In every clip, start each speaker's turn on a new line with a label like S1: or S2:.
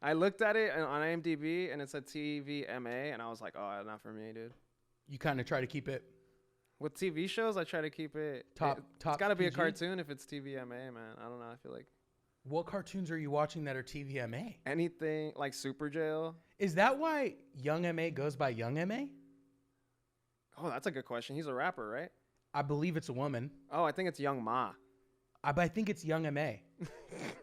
S1: I looked at it on IMDb and it said TVMA, and I was like, oh, not for me, dude.
S2: You kind of try to keep it
S1: With TV shows, I try to keep it
S2: top.
S1: It's got to be a
S2: PG?
S1: cartoon if it's TVMA, man. I don't know. I feel like
S2: What cartoons are you watching that are TVMA?
S1: anything like Super Jail.
S2: Is that why Young MA goes by Young MA?
S1: Oh, that's a good question. He's a rapper, right?
S2: I believe it's a woman.
S1: Oh, I think it's Young Ma.
S2: But I think it's Young MA.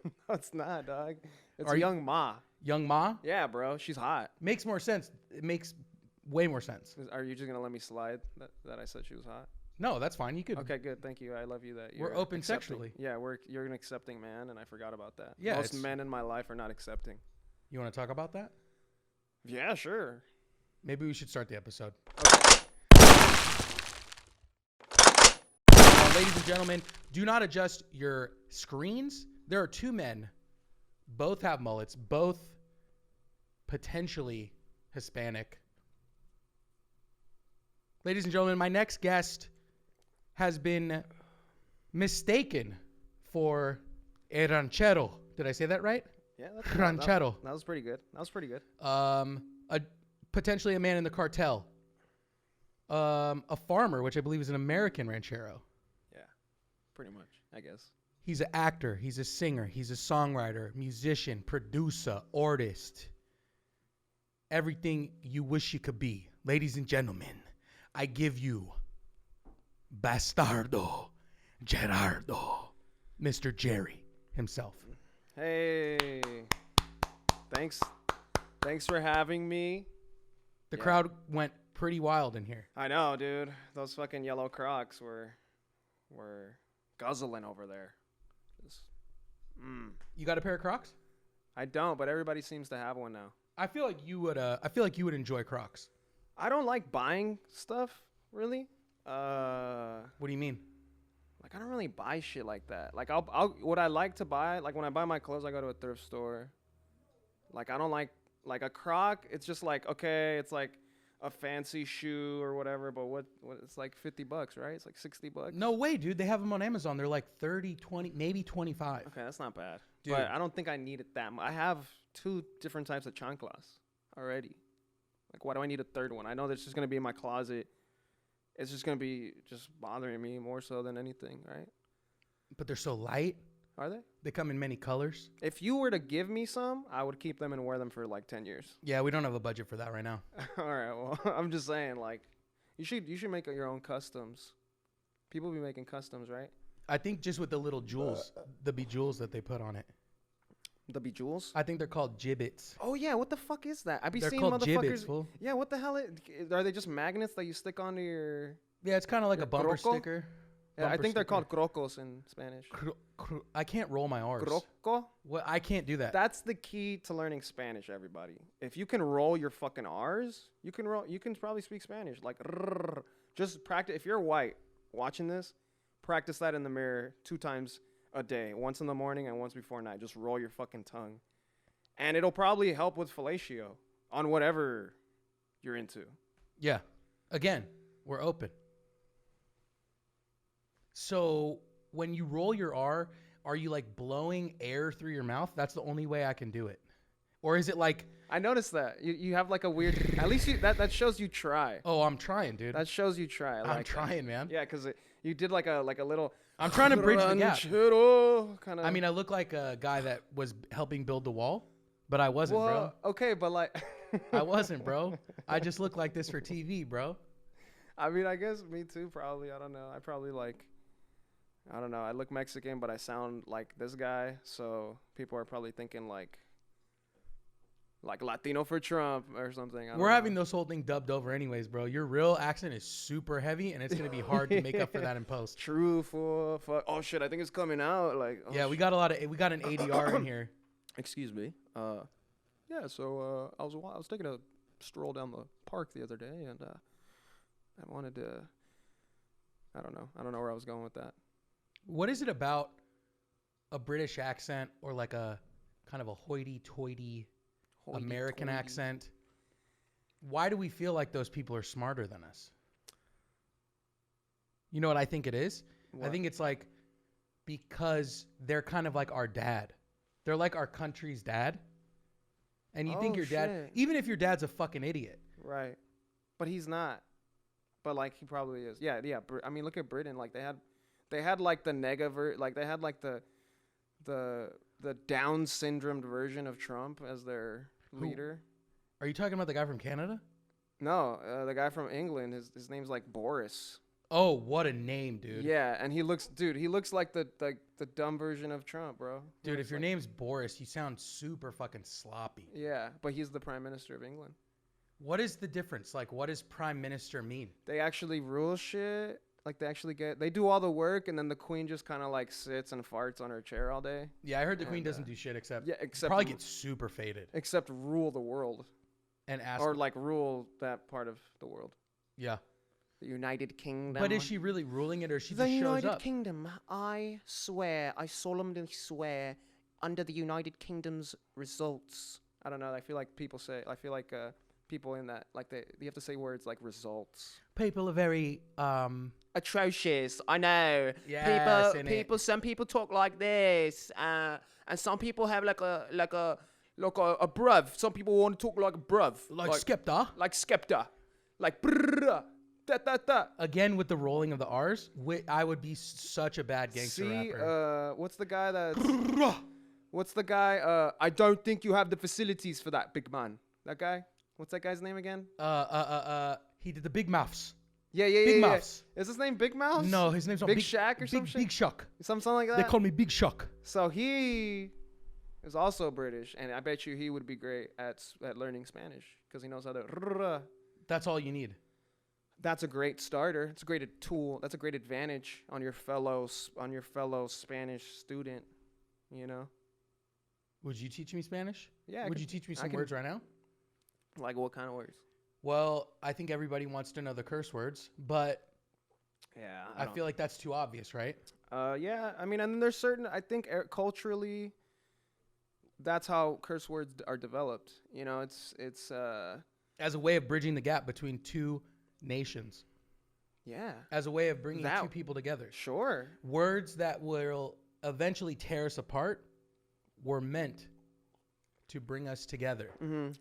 S1: No, it's not, dog. It's
S2: Are you-
S1: Young Ma.
S2: Young Ma?
S1: Yeah, bro. She's hot.
S2: Makes more sense. It makes way more sense.
S1: Are you just going to let me slide that I said she was hot?
S2: No, that's fine. You could.
S1: Okay, good. Thank you. I love you that
S2: We're
S1: you're
S2: open
S1: accepting.
S2: sexually.
S1: Yeah, you're an accepting man, and I forgot about that.
S2: Yeah,
S1: Most
S2: it's-
S1: men in my life are not accepting.
S2: You want to talk about that?
S1: Yeah, sure.
S2: Maybe we should start the episode.
S1: Okay.
S2: Ladies and gentlemen, do not adjust your screens. There are two men. Both have mullets. Both potentially Hispanic. Ladies and gentlemen, my next guest has been mistaken for a ranchero. Did I say that right?
S1: Yeah,
S2: Ranchero.
S1: that was pretty good. That was pretty good.
S2: Potentially a man in the cartel. A farmer, which I believe is an American ranchero.
S1: Yeah, pretty much, I guess.
S2: He's an actor. He's a singer. He's a songwriter, musician, producer, artist. Everything you wish you could be. Ladies and gentlemen, I give you Bastardo, Gerardo, Mr. Jerry himself.
S1: Hey, thanks for having me.
S2: The
S1: Yeah.
S2: crowd went pretty wild in here.
S1: I know, dude. Those fucking yellow Crocs were guzzling over there. Just,
S2: You got a pair of Crocs?
S1: I don't, but everybody seems to have one now.
S2: I feel like you would. I feel like you would enjoy Crocs.
S1: I don't like buying stuff, really.
S2: What do you mean?
S1: Like I don't really buy shit like that. Like I'll what I like to buy, like when I buy my clothes, I go to a thrift store. Like I don't like a Croc. It's just like okay, it's like a fancy shoe or whatever, but what it's like $50, right? It's like $60.
S2: No way, dude. They have them on Amazon. They're like 30, 20, maybe 25.
S1: Okay, that's not bad.
S2: Dude.
S1: But I don't think I need it that much. I have 2 different types of chanclas already. Like, why do I need a third one? I know that's just going to be in my closet. It's just going to be just bothering me more so than anything, right?
S2: But they're so light.
S1: Are they?
S2: They come in many colors.
S1: If you were to give me some, I would keep them and wear them for like 10 years.
S2: Yeah, we don't have a budget for that right now.
S1: All right, well, I'm just saying, like, you should make your own customs. People be making customs, right?
S2: I think just with the little jewels, the bejewels that they put on it.
S1: The bejewels?
S2: I think they're called gibbets.
S1: Oh, yeah, what the fuck is that? I be
S2: They're
S1: seeing
S2: called
S1: motherfuckers.
S2: gibbets, fool.
S1: Yeah, what the hell? Are they just magnets that you stick onto your...
S2: Yeah, it's kind of like a bumper
S1: croco?
S2: sticker.
S1: Yeah, I
S2: Bumper
S1: think they're
S2: sticker.
S1: called crocos in Spanish.
S2: I can't roll my R's.
S1: Croco?
S2: What? I can't do that.
S1: That's the key to learning Spanish, everybody. If you can roll your fucking R's, you can probably speak Spanish. Like, just practice. If you're white watching this, practice that in the mirror 2 times a day. Once in the morning and once before night. Just roll your fucking tongue. And it'll probably help with fellatio on whatever you're into.
S2: Yeah. Again, we're open. So when you roll your R, are you like blowing air through your mouth? That's the only way I can do it. Or is it like...
S1: I noticed that. You have like a weird... At least that shows you try.
S2: Oh, I'm trying, dude.
S1: That shows you try. I like
S2: I'm trying, man.
S1: Yeah, because you did like a little...
S2: I'm trying to bridge the gap.
S1: Kind of.
S2: I mean, I look like a guy that was helping build the wall, but I wasn't, bro.
S1: Okay, but like...
S2: I wasn't, bro. I just look like this for TV, bro.
S1: I mean, I guess me too, probably. I don't know. I probably like... I don't know. I look Mexican, but I sound like this guy. So people are probably thinking like Latino for Trump or something.
S2: We're having this whole thing dubbed over anyways, bro. Your real accent is super heavy, and it's going to be hard to make up for that in post.
S1: True for fuck. Oh, shit. I think it's coming out. Like, oh,
S2: yeah, we got an ADR in here.
S1: Excuse me. Yeah, so I was taking a stroll down the park the other day, and I wanted to... I don't know where I was going with that.
S2: What is it about a British accent or like a kind of a hoity-toity American accent? Why do we feel like those people are smarter than us? You know what I think it is?
S1: What?
S2: I think it's like because they're kind of like our dad. They're like our country's dad. And you think
S1: Oh,
S2: your dad,
S1: shit.
S2: even if your dad's a fucking idiot.
S1: Right. But he's not. But like he probably is. Yeah, yeah. I mean, look at Britain. Like they had like the like they had like the Down syndromed version of Trump as their leader.
S2: Are you talking about the guy from Canada?
S1: No, the guy from England. His name's like Boris.
S2: Oh, what a name, dude.
S1: Yeah, and he looks like the dumb version of Trump, bro.
S2: Dude, if your name's Boris, you sound super fucking sloppy.
S1: Yeah, but he's the Prime Minister of England.
S2: What is the difference? Like, what does prime minister mean?
S1: They actually rule shit. Like they do all the work, and then the queen just kind of like sits and farts on her chair all day.
S2: Yeah, I heard the queen doesn't do shit except probably gets super faded.
S1: Except rule the world.
S2: And ask
S1: or like rule that part of the world.
S2: Yeah.
S1: The United Kingdom.
S2: But is she really ruling it, or she
S1: the
S2: just shows
S1: United
S2: up?
S1: Kingdom, I solemnly swear, under the United Kingdom's results. I don't know. I feel like people in that, like you have to say words like results.
S2: People are very
S1: atrocious. I know.
S2: Yes,
S1: people. Some people talk like this, and some people have like a bruv. Some people want to talk like a bruv,
S2: like Skepta,
S1: like brrrr. Da.
S2: Again with the rolling of the R's, I would be such a bad gangster rapper.
S1: What's the guy that? What's the guy? I don't think you have the facilities for that, big man. That guy. What's that guy's name again?
S2: He did the Big Mouths.
S1: Yeah.
S2: Big Mouths.
S1: Is his name Big Mouth?
S2: No, his name's not
S1: Big Shack or some shit.
S2: Big Shock.
S1: Something like that.
S2: They call me Big Shock.
S1: So he is also British, and I bet you he would be great at learning Spanish because he knows how to.
S2: That's all you need.
S1: That's a great starter. It's a great tool. That's a great advantage on your fellow Spanish student. You know.
S2: Would you teach me Spanish?
S1: Yeah.
S2: Would you teach me some words right now?
S1: Like what kind of words?
S2: Well, I think everybody wants to know the curse words, but
S1: yeah,
S2: I feel like that's too obvious, right?
S1: Yeah. I mean, and there's certain. I think culturally, that's how curse words are developed. You know, it's
S2: as a way of bridging the gap between two nations.
S1: Yeah.
S2: As a way of bringing two people together.
S1: Sure.
S2: Words that will eventually tear us apart were meant to bring us together.
S1: Mm-hmm.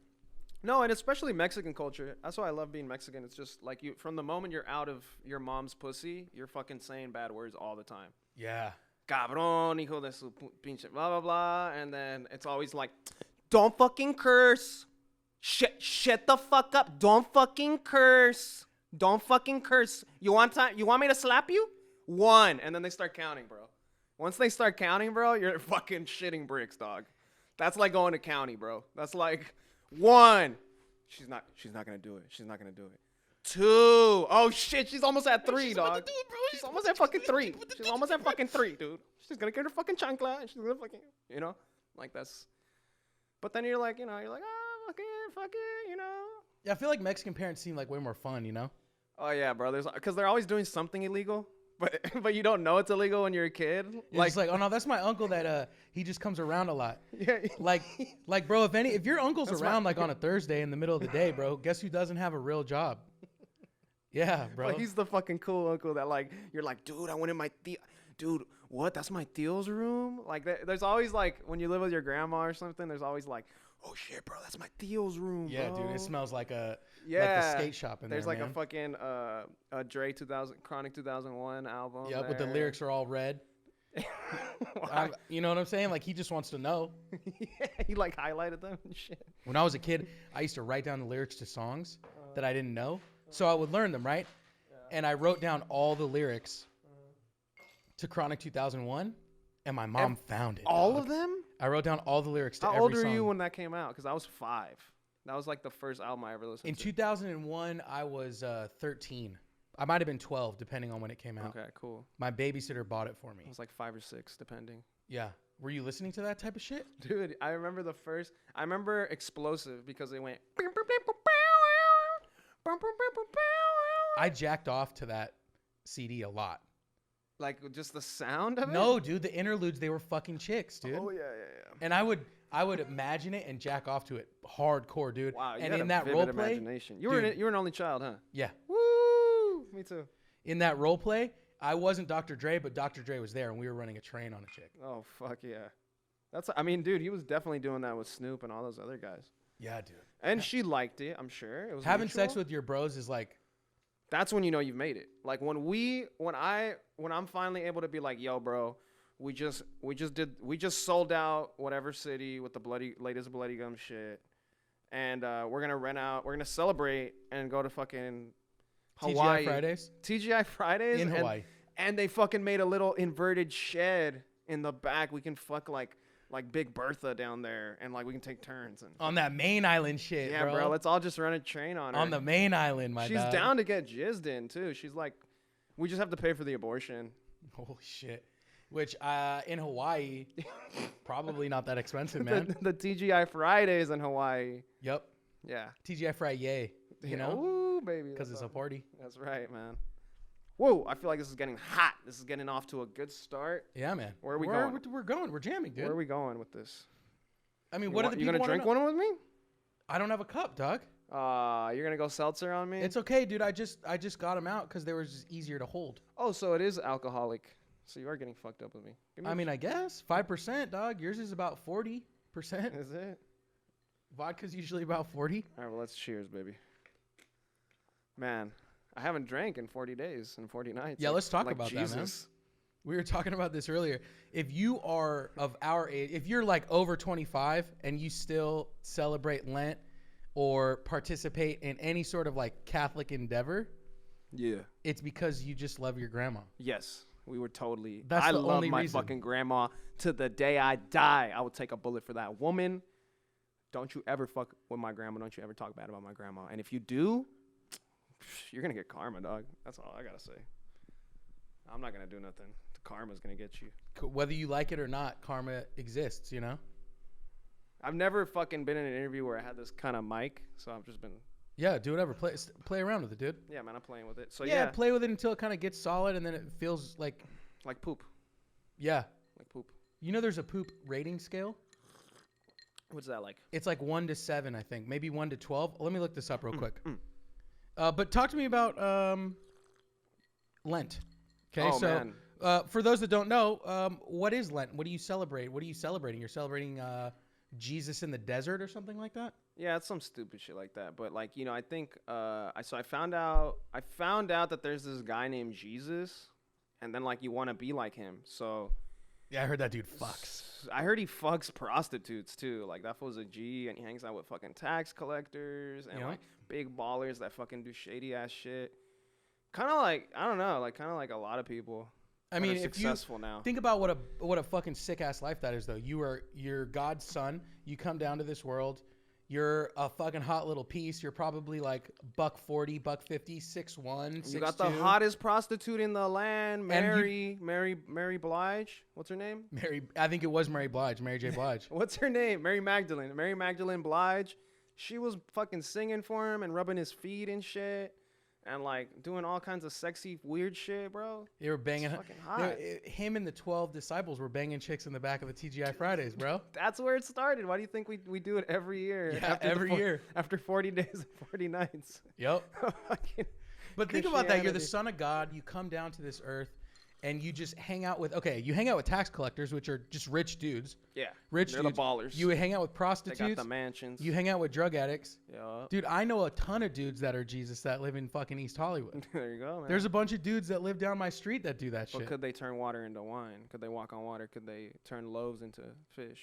S1: No, and especially Mexican culture. That's why I love being Mexican. It's just like from the moment you're out of your mom's pussy, you're fucking saying bad words all the time.
S2: Yeah.
S1: Cabrón, hijo de su pinche, blah, blah, blah. And then it's always like, don't fucking curse. Shut the fuck up. Don't fucking curse. Don't fucking curse. You want me to slap you? 1. And then they start counting, bro. Once they start counting, bro, you're fucking shitting bricks, dog. That's like going to county, bro. That's like 1. She's not gonna do it. She's not gonna do it. 2. Oh shit, she's almost at 3, dog. She's almost at fucking 3. She's almost at fucking 3, dude. She's gonna get her fucking chancla and she's gonna fucking, you know, like that's. But then you're like, oh, fuck it, you know.
S2: Yeah, I feel like Mexican parents seem like way more fun, you know.
S1: Oh yeah, bro. Because they're always doing something illegal. But you don't know it's illegal when you're a kid.
S2: It's like, oh no, that's my uncle that he just comes around a lot.
S1: Yeah.
S2: Like bro, if your uncle's around like on a Thursday in the middle of the day, bro, guess who doesn't have a real job? Yeah, bro.
S1: Like he's the fucking cool uncle that like you're like, dude, I went in my dude, what? That's my Theo's room? Like there's always like when you live with your grandma or something, there's always like, oh shit, bro, that's my Theo's room.
S2: Yeah,
S1: bro.
S2: dude, it smells like a
S1: the
S2: skate shop in
S1: there's
S2: there.
S1: There's like a fucking a Dre 2000 Chronic 2001 album.
S2: Yeah, but the lyrics are all red. You know what I'm saying? Like he just wants to know.
S1: Yeah, he like highlighted them and shit.
S2: When I was a kid, I used to write down the lyrics to songs that I didn't know, so I would learn them, right? Yeah. And I wrote down all the lyrics to Chronic 2001, and my mom found it.
S1: All of them?
S2: I wrote down all the lyrics to every song.
S1: How old were you when that came out? Because I was 5. That was like the first album I ever listened to.
S2: In 2001, I was 13. I might have been 12, depending on when it came out.
S1: Okay, cool.
S2: My babysitter bought it for me.
S1: It was like 5 or 6, depending.
S2: Yeah. Were you listening to that type of shit?
S1: Dude, I remember Explosive because it went.
S2: I jacked off to that CD a lot.
S1: Like just the sound of it?
S2: No, dude, the interludes, they were fucking chicks, dude.
S1: Oh, yeah.
S2: And I would imagine it and jack off to it hardcore, dude.
S1: Wow, you
S2: and
S1: had
S2: in
S1: a
S2: that
S1: vivid
S2: role play,
S1: imagination. You were an only child, huh?
S2: Yeah.
S1: Woo! Me too.
S2: In that role play, I wasn't Dr. Dre, but Dr. Dre was there, and we were running a train on a chick.
S1: Oh, fuck yeah. I mean, dude, he was definitely doing that with Snoop and all those other guys.
S2: Yeah, dude.
S1: And she liked it, I'm sure. It was
S2: Having
S1: mutual.
S2: sex with your bros is like,
S1: That's when you know you've made it. Like when I'm finally able to be like, yo, bro, we just sold out whatever city with the latest Bloody Gum shit, and we're gonna celebrate and go to fucking Hawaii. TGI Fridays
S2: in Hawaii.
S1: And they fucking made a little inverted shed in the back. We can fuck like Big Bertha down there, and like we can take turns and
S2: On that main island shit,
S1: yeah, bro. Let's all just run a train on her.
S2: On the main island, my
S1: She's
S2: dog.
S1: down to get jizzed in too. She's like, we just have to pay for the abortion.
S2: Holy shit. Which in Hawaii, probably not that expensive, man.
S1: the TGI Fridays in Hawaii.
S2: Yay.
S1: Yeah.
S2: TGI Friday, you know?
S1: Ooh, baby.
S2: Because it's a party.
S1: That's right, man. Whoa, I feel like this is getting hot. This is getting off to a good start.
S2: Yeah, man.
S1: Where are we going?
S2: We're going. We're jamming, dude.
S1: Where are we going with this?
S2: I mean, what are the people
S1: You gonna drink one with me?
S2: I don't have a cup, dog.
S1: You're gonna go seltzer on me?
S2: It's okay, dude. I just got them out because they were just easier to hold.
S1: Oh, so it is alcoholic. So you are getting fucked up with me.
S2: I mean, I guess 5%, dog. Yours is about 40%.
S1: Is it?
S2: Vodka's usually about 40.
S1: All right, well, let's cheers, baby. Man, I haven't drank in 40 days and 40 nights.
S2: Yeah, let's talk about
S1: Jesus.
S2: that, man. We were talking about this earlier. If you are of our age, if you're like over 25 and you still celebrate Lent or participate in any sort of like Catholic endeavor,
S1: yeah,
S2: it's because you just love your grandma.
S1: Yes, we were totally.
S2: That's
S1: I
S2: the
S1: love
S2: only
S1: my
S2: reason.
S1: fucking grandma to the day I die. I would take a bullet for that woman. Don't you ever fuck with my grandma. Don't you ever talk bad about my grandma. And if you do, you're gonna get karma, dog. That's all I gotta say. I'm not gonna do nothing. The karma's gonna get you.
S2: Whether you like it or not, karma exists, you know?
S1: I've never fucking been in an interview where I had this kind of mic, so I've just been.
S2: Yeah, do whatever. Play around with it, dude.
S1: Yeah, man, I'm playing with it. So
S2: yeah, play with it until it kind of gets solid, and then it feels like
S1: poop.
S2: Yeah,
S1: like poop.
S2: You know, there's a poop rating scale.
S1: What's that like?
S2: It's like 1 to 7, I think, maybe 1 to 12. Let me look this up real quick. But talk to me about Lent. Okay,
S1: oh,
S2: so
S1: man.
S2: For those that don't know, what is Lent? What do you celebrate? What are you celebrating? You're celebrating Jesus in the desert or something like that?
S1: Yeah, it's some stupid shit like that. But like, you know, I think I found out that there's this guy named Jesus, and then like you want to be like him. So
S2: yeah, I heard that dude fucks.
S1: I heard he fucks prostitutes too. Like that fool's a G, and he hangs out with fucking tax collectors and like big ballers that fucking do shady ass shit. Kind of like, I don't know, like kind of like a lot of people.
S2: I mean, if
S1: successful
S2: you
S1: now.
S2: Think about what a fucking sick ass life that is, though. You're God's son. You come down to this world. You're a fucking hot little piece. You're probably like $140, $150, 6'1", 6'2".
S1: You got the hottest prostitute in the land, Mary Blige. What's her name?
S2: I think it was Mary Blige, Mary J. Blige.
S1: What's her name? Mary Magdalene Blige. She was fucking singing for him and rubbing his feet and shit. And like doing all kinds of sexy, weird shit, bro.
S2: They were banging.
S1: Fucking hot.
S2: Him and the 12 disciples were banging chicks in the back of the TGI Fridays, bro.
S1: That's where it started. Why do you think we do it every year?
S2: Yeah, every year.
S1: After 40 days and 40 nights.
S2: Yep. But think about that. You're the son of God. You come down to this earth. And you just hang out with tax collectors, which are just rich dudes.
S1: Yeah.
S2: Rich
S1: They're
S2: dudes.
S1: the ballers.
S2: You hang out with prostitutes.
S1: They got the mansions.
S2: You hang out with drug addicts.
S1: Yeah.
S2: Dude, I know a ton of dudes that are Jesus that live in fucking East Hollywood.
S1: There you go, man.
S2: There's a bunch of dudes that live down my street that do that shit.
S1: But could they turn water into wine? Could they walk on water? Could they turn loaves into fish?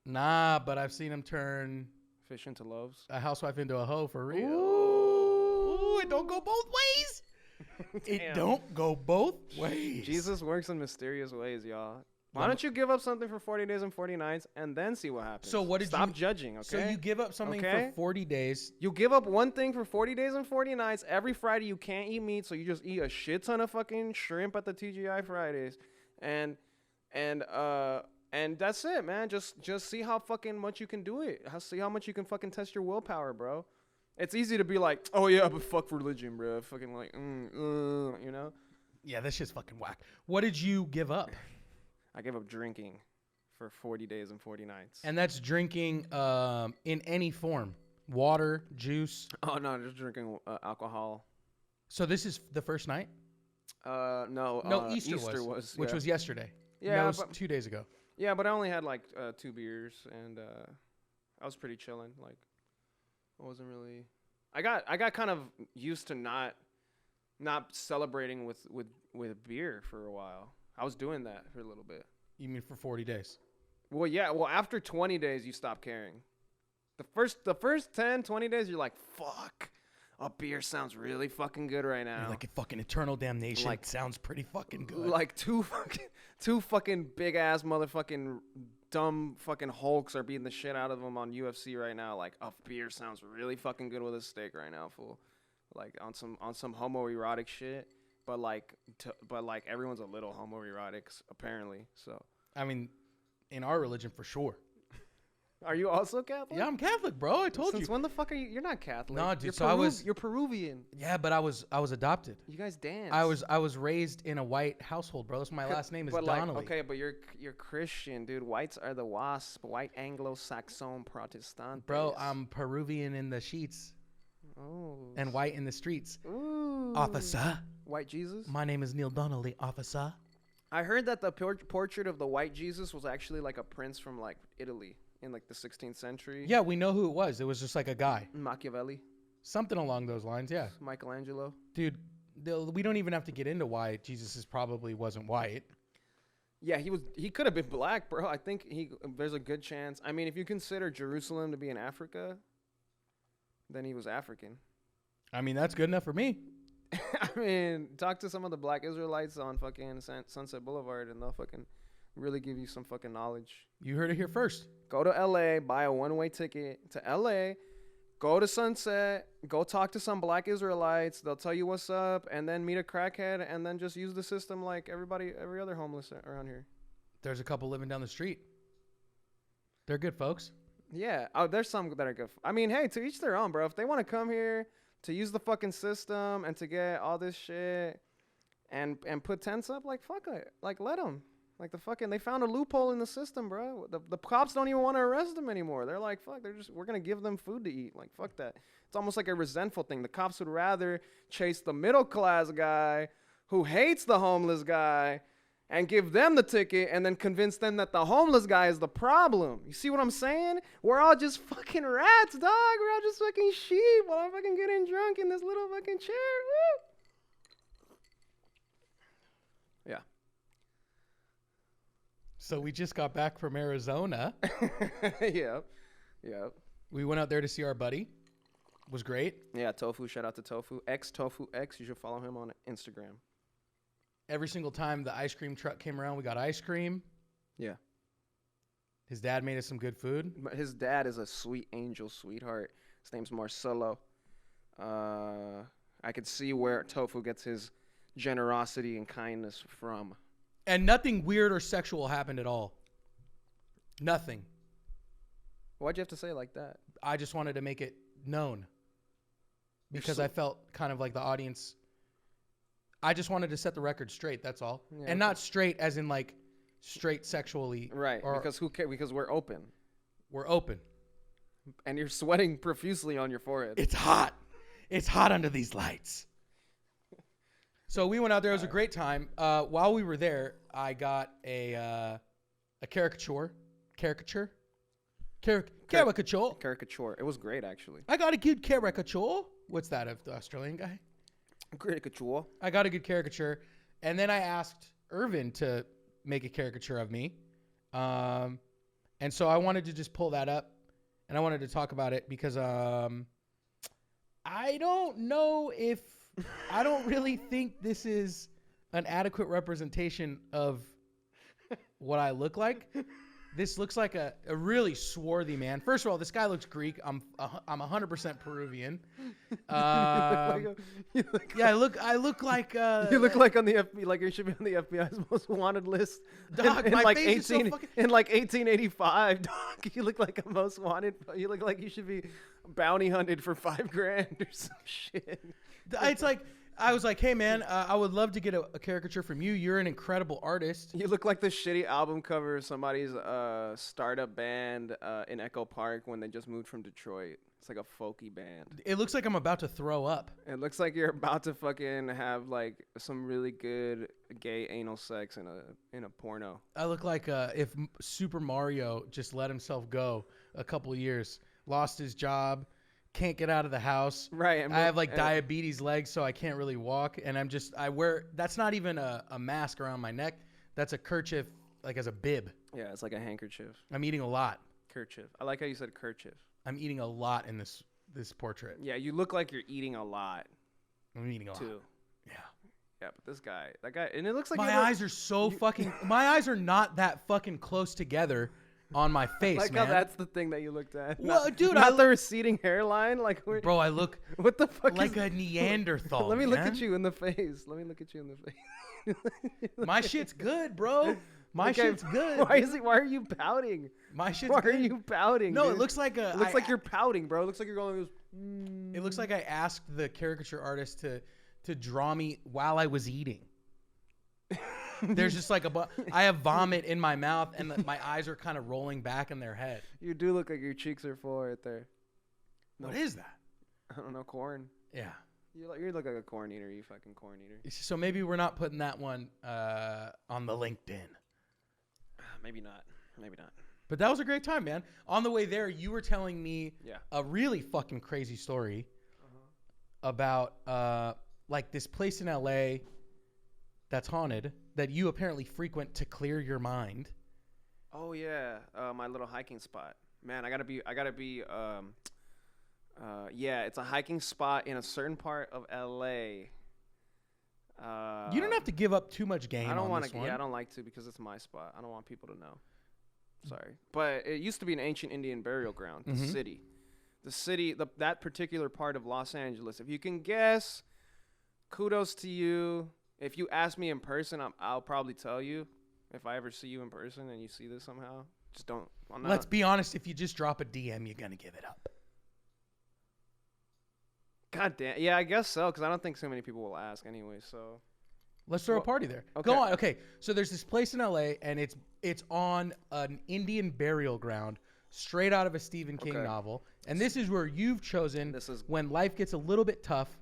S2: Nah, but I've seen them turn
S1: fish into loaves.
S2: A housewife into a hoe for real.
S1: Ooh,
S2: it don't go both ways. It don't go both ways.
S1: Jesus works in mysterious ways, y'all. Why don't you give up something for 40 days and 40 nights and then see what happens?
S2: So what did
S1: Stop judging, okay?
S2: So you give up something for 40 days.
S1: You give up one thing for 40 days and 40 nights. Every Friday you can't eat meat, so you just eat a shit ton of fucking shrimp at the TGI Fridays. And that's it, man. Just see how fucking much you can do it. See how much you can fucking test your willpower, bro. It's easy to be like, oh yeah, but fuck religion, bro. Fucking like, you know?
S2: Yeah, this shit's fucking whack. What did you give up?
S1: I gave up drinking for 40 days and 40 nights.
S2: And that's drinking in any form. Water, juice.
S1: Oh, no, just drinking alcohol.
S2: So this is the first night?
S1: No.
S2: No, Easter was which was yesterday.
S1: Yeah.
S2: That was 2 days ago.
S1: Yeah, but I only had like 2 beers, and I was pretty chilling. Like, I wasn't really. I got kind of used to not celebrating with beer for a while. I was doing that for a little bit.
S2: You mean for 40 days?
S1: Well, yeah. Well, after 20 days, you stop caring. The first 10, 20 days, you're like, fuck. A beer sounds really fucking good right now.
S2: You're like a fucking eternal damnation.
S1: Like,
S2: sounds pretty fucking good.
S1: Like two fucking big ass motherfucking dumb fucking Hulks are beating the shit out of them on UFC right now. Like, a beer sounds really fucking good with a steak right now, fool. Like on some homoerotic shit. But like everyone's a little homoerotic apparently. So
S2: I mean, in our religion for sure.
S1: Are you also Catholic?
S2: Yeah, I'm Catholic, bro. I told you.
S1: Since when the fuck are you? You're not Catholic.
S2: No, dude. You're
S1: Peruvian.
S2: Yeah, but I was adopted.
S1: You guys dance.
S2: I was raised in a white household, bro. That's my last name is Donnelly.
S1: Like, okay, but you're Christian, dude. Whites are the WASP, white Anglo-Saxon Protestant.
S2: Bro, I'm Peruvian in the sheets.
S1: Oh.
S2: And white in the streets.
S1: Ooh.
S2: Officer.
S1: White Jesus.
S2: My name is Neil Donnelly, officer.
S1: I heard that the portrait of the white Jesus was actually like a prince from like Italy. In like the 16th century.
S2: Yeah, we know who it was. It was just like a guy.
S1: Machiavelli.
S2: Something along those lines, yeah.
S1: Michelangelo.
S2: Dude, we don't even have to get into why Jesus probably wasn't white.
S1: Yeah, he could have been black, bro. I think there's a good chance. I mean, if you consider Jerusalem to be in Africa, then he was African.
S2: I mean, that's good enough for me.
S1: I mean, talk to some of the black Israelites on fucking Sunset Boulevard and they'll fucking really give you some fucking knowledge.
S2: You heard it here first.
S1: Go to LA, buy a one-way ticket to LA, go to Sunset, go talk to some black Israelites. They'll tell you what's up, and then meet a crackhead, and then just use the system like every other homeless around here.
S2: There's a couple living down the street. They're good folks.
S1: Yeah. Oh, there's some that are good. I mean, hey, to each their own, bro. If they want to come here to use the fucking system and to get all this shit and put tents up, like, fuck it. Like, let them. Like, they found a loophole in the system, bro. The cops don't even want to arrest them anymore. They're like, fuck, we're going to give them food to eat. Like, fuck that. It's almost like a resentful thing. The cops would rather chase the middle class guy who hates the homeless guy and give them the ticket and then convince them that the homeless guy is the problem. You see what I'm saying? We're all just fucking rats, dog. We're all just fucking sheep while I'm fucking getting drunk in this little fucking chair. Woo! Yeah.
S2: So we just got back from Arizona.
S1: Yep.
S2: We went out there to see our buddy. Was great.
S1: Yeah, Tofu. Shout out to Tofu. Tofu X. You should follow him on Instagram.
S2: Every single time the ice cream truck came around, we got ice cream.
S1: Yeah.
S2: His dad made us some good food.
S1: His dad is a sweet angel, sweetheart. His name's Marcelo. I could see where Tofu gets his generosity and kindness from.
S2: And nothing weird or sexual happened at all. Nothing.
S1: Why'd you have to say it like that?
S2: I just wanted to make it known. Because I felt kind of like the audience. I just wanted to set the record straight, that's all. Yeah, and not straight as in like straight sexually.
S1: Right, because who cares? Because we're open.
S2: We're open.
S1: And you're sweating profusely on your forehead.
S2: It's hot. It's hot under these lights. So we went out there. It was a great time. While we were there, I got a caricature. Caricature.
S1: It was great, actually.
S2: I got a good caricature. What's that, of the Australian guy?
S1: Caricature.
S2: I got a good caricature. And then I asked Irvin to make a caricature of me. And so I wanted to just pull that up. And I wanted to talk about it because I don't know if... I don't really think this is an adequate representation of what I look like. This looks like a really swarthy man. First of all, this guy looks Greek. I'm 100% Peruvian. I look like
S1: you look like on the FBI, like you should be on the FBI's most wanted list.
S2: Dog,
S1: in
S2: my
S1: like
S2: face is so fucking...
S1: in like 1885, dog. You look like a most wanted. You look like you should be bounty hunted for $5,000 or some shit.
S2: It's like I was like, hey man, I would love to get a caricature from you. You're an incredible artist.
S1: You look like the shitty album cover of somebody's startup band in Echo Park when they just moved from Detroit. It's like a folky band.
S2: It looks like I'm about to throw up.
S1: It looks like you're about to fucking have like some really good gay anal sex in a porno.
S2: I look like if Super Mario just let himself go a couple of years, lost his job, can't get out of the house.
S1: Right.
S2: I have like diabetes legs, so I can't really walk. And I wear, that's not even a mask around my neck. That's a kerchief, like as a bib.
S1: Yeah, it's like a handkerchief.
S2: I'm eating a lot.
S1: Kerchief. I like how you said kerchief.
S2: I'm eating a lot in this portrait.
S1: Yeah, you look like you're eating a lot.
S2: I'm eating a lot.
S1: Too.
S2: Yeah.
S1: Yeah, but that guy, and it looks like
S2: my eyes are so fucking, my eyes are not that fucking close together on my face,
S1: like
S2: man.
S1: How that's the thing that you looked at.
S2: Well, dude,
S1: not the receding hairline. Like,
S2: bro, I look
S1: what the fuck
S2: like a Neanderthal.
S1: Let me
S2: man.
S1: look at you in the face.
S2: My shit's good, bro. My shit's good.
S1: Why are you pouting?
S2: My shit's
S1: Why
S2: good.
S1: are you pouting?
S2: No,
S1: dude?
S2: it looks like
S1: It looks like you're pouting, bro. It looks like you're going.
S2: It looks like I asked the caricature artist to draw me while I was eating. There's just like I have vomit in my mouth and my eyes are kind of rolling back in their head.
S1: You do look like your cheeks are full right there.
S2: What is that?
S1: I don't know, corn.
S2: Yeah.
S1: You look like a corn eater, you fucking corn eater.
S2: So maybe we're not putting that one on the LinkedIn.
S1: Maybe not.
S2: But that was a great time, man. On the way there, you were telling me a really fucking crazy story about like this place in LA that's haunted that you apparently frequent to clear your mind.
S1: Oh yeah, my little hiking spot. Man, I gotta be. Yeah, it's a hiking spot in a certain part of LA.
S2: You don't have to give up too much game.
S1: I don't
S2: want to.
S1: Yeah, I don't like to because it's my spot. I don't want people to know. Sorry, but it used to be an ancient Indian burial ground. The city, that particular part of Los Angeles. If you can guess, kudos to you. If you ask me in person, I'll probably tell you. If I ever see you in person and you see this somehow, just don't.
S2: Let's be honest. If you just drop a DM, you're gonna give it up.
S1: God damn. Yeah, I guess so, because I don't think so many people will ask anyway, so.
S2: Let's throw a party there.
S1: Okay.
S2: Go on. Okay, so there's this place in LA, and it's on an Indian burial ground, straight out of a Stephen King novel. And this is where you've chosen, when life gets a little bit tough,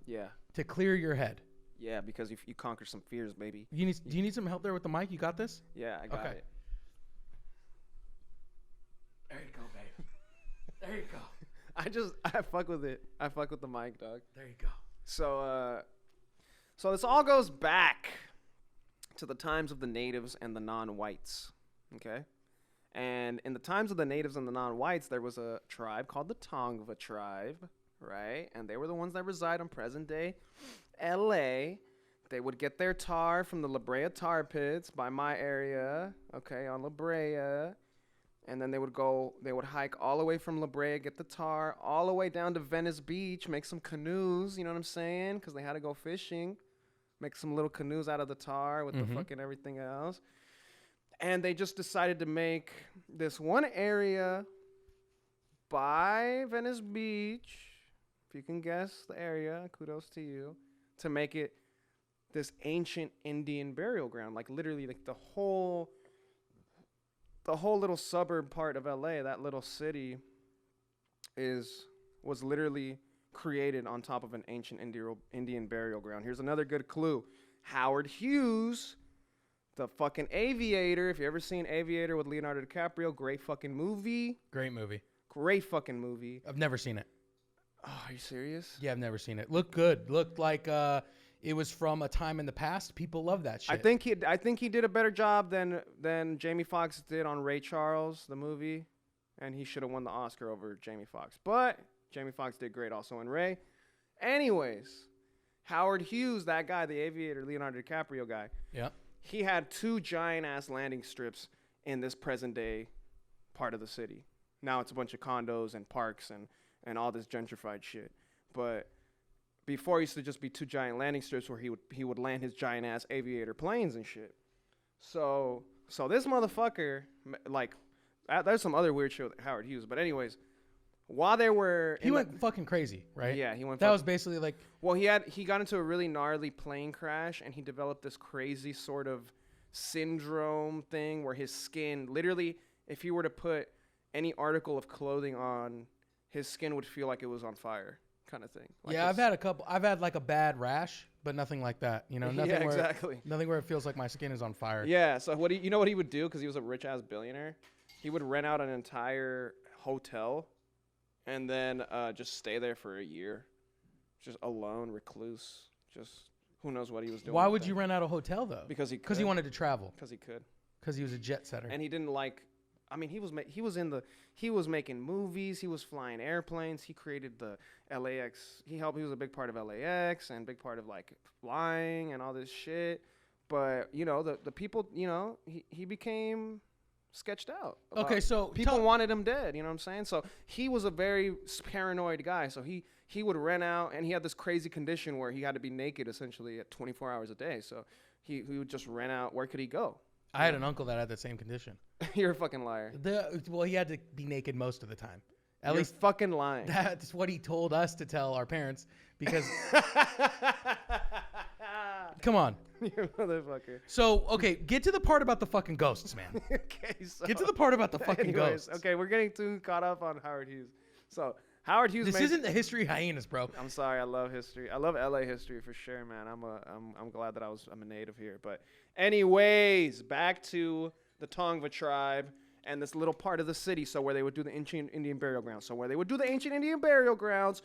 S2: to clear your head.
S1: Yeah, because you conquer some fears, baby.
S2: Do you need some help there with the mic? You got this?
S1: Yeah, I got it.
S2: There you go, babe. There you go.
S1: I fuck with it. I fuck with the mic, dog.
S2: There you go.
S1: So this all goes back to the times of the natives and the non-whites, okay? And in the times of the natives and the non-whites, there was a tribe called the Tongva tribe, right? And they were the ones that reside on present-day L.A. They would get their tar from the La Brea tar pits by my area, okay, on La Brea. And then they would hike all the way from La Brea, get the tar, all the way down to Venice Beach, make some canoes, you know what I'm saying? Because they had to go fishing. Make some little canoes out of the tar with the fucking everything else. And they just decided to make this one area by Venice Beach, if you can guess the area, kudos to you, to make it this ancient Indian burial ground. Like literally like the whole little suburb part of LA, that little city was literally created on top of an ancient Indian burial ground. Here's another good clue. Howard Hughes, the fucking Aviator. If you ever seen Aviator with Leonardo DiCaprio, great fucking movie.
S2: Great movie.
S1: Great fucking movie.
S2: I've never seen it.
S1: Oh, are you serious?
S2: Yeah, I've never seen it. Looked good. Looked like it was from a time in the past. People love that shit.
S1: I think he did a better job than Jamie Foxx did on Ray Charles, the movie, and he should have won the Oscar over Jamie Foxx. But Jamie Foxx did great also in Ray. Anyways, Howard Hughes, that guy, the Aviator, Leonardo DiCaprio guy.
S2: Yeah.
S1: He had 2 giant-ass landing strips in this present-day part of the city. Now it's a bunch of condos and parks and all this gentrified shit. But before, it used to just be 2 giant landing strips where he would land his giant-ass Aviator planes and shit. So this motherfucker, like, there's some other weird shit with Howard Hughes. But anyways, while they were
S2: He went fucking crazy, right?
S1: Yeah, he went.
S2: That was basically like.
S1: Well, he got into a really gnarly plane crash, and he developed this crazy sort of syndrome thing where his skin, literally, if he were to put any article of clothing on, his skin would feel like it was on fire, kind of thing. Like
S2: yeah, I've had a couple. I've had like a bad rash, but nothing like that. You know, nothing
S1: yeah,
S2: where
S1: exactly.
S2: Nothing where it feels like my skin is on fire.
S1: Yeah. So you know what he would do? Because he was a rich ass billionaire. He would rent out an entire hotel, and then just stay there for a year, just alone, recluse. Just who knows what he was doing.
S2: Why would you rent out a hotel though?
S1: Because he could.
S2: Because he wanted to travel.
S1: Because he could.
S2: Because he was a jet setter.
S1: And he didn't like. I mean, he was making movies. He was flying airplanes. He created the LAX. He was a big part of LAX and big part of like flying and all this shit. But you know, the people, you know, he became sketched out.
S2: Okay, so
S1: people wanted him dead. You know what I'm saying? So he was a very paranoid guy. So he would rent out, and he had this crazy condition where he had to be naked essentially at 24 hours a day. So he would just rent out. Where could he go?
S2: I had an uncle that had that same condition.
S1: You're a fucking liar.
S2: Well, he had to be naked most of the time. At
S1: You're
S2: least
S1: fucking lying.
S2: That's what he told us to tell our parents because. Come on.
S1: You're a motherfucker.
S2: So, okay, get to the part about the fucking ghosts, man.
S1: Okay, so.
S2: Get to the part about the fucking ghosts.
S1: Okay, we're getting too caught up on Howard Hughes. So, Howard Hughes.
S2: This isn't the history hyenas, bro.
S1: I'm sorry. I love history. I love LA history for sure, man. I'm glad that I'm a native here. But, anyways, back to the Tongva tribe and this little part of the city. So, where they would do the ancient Indian burial grounds. So, where they would do the ancient Indian burial grounds.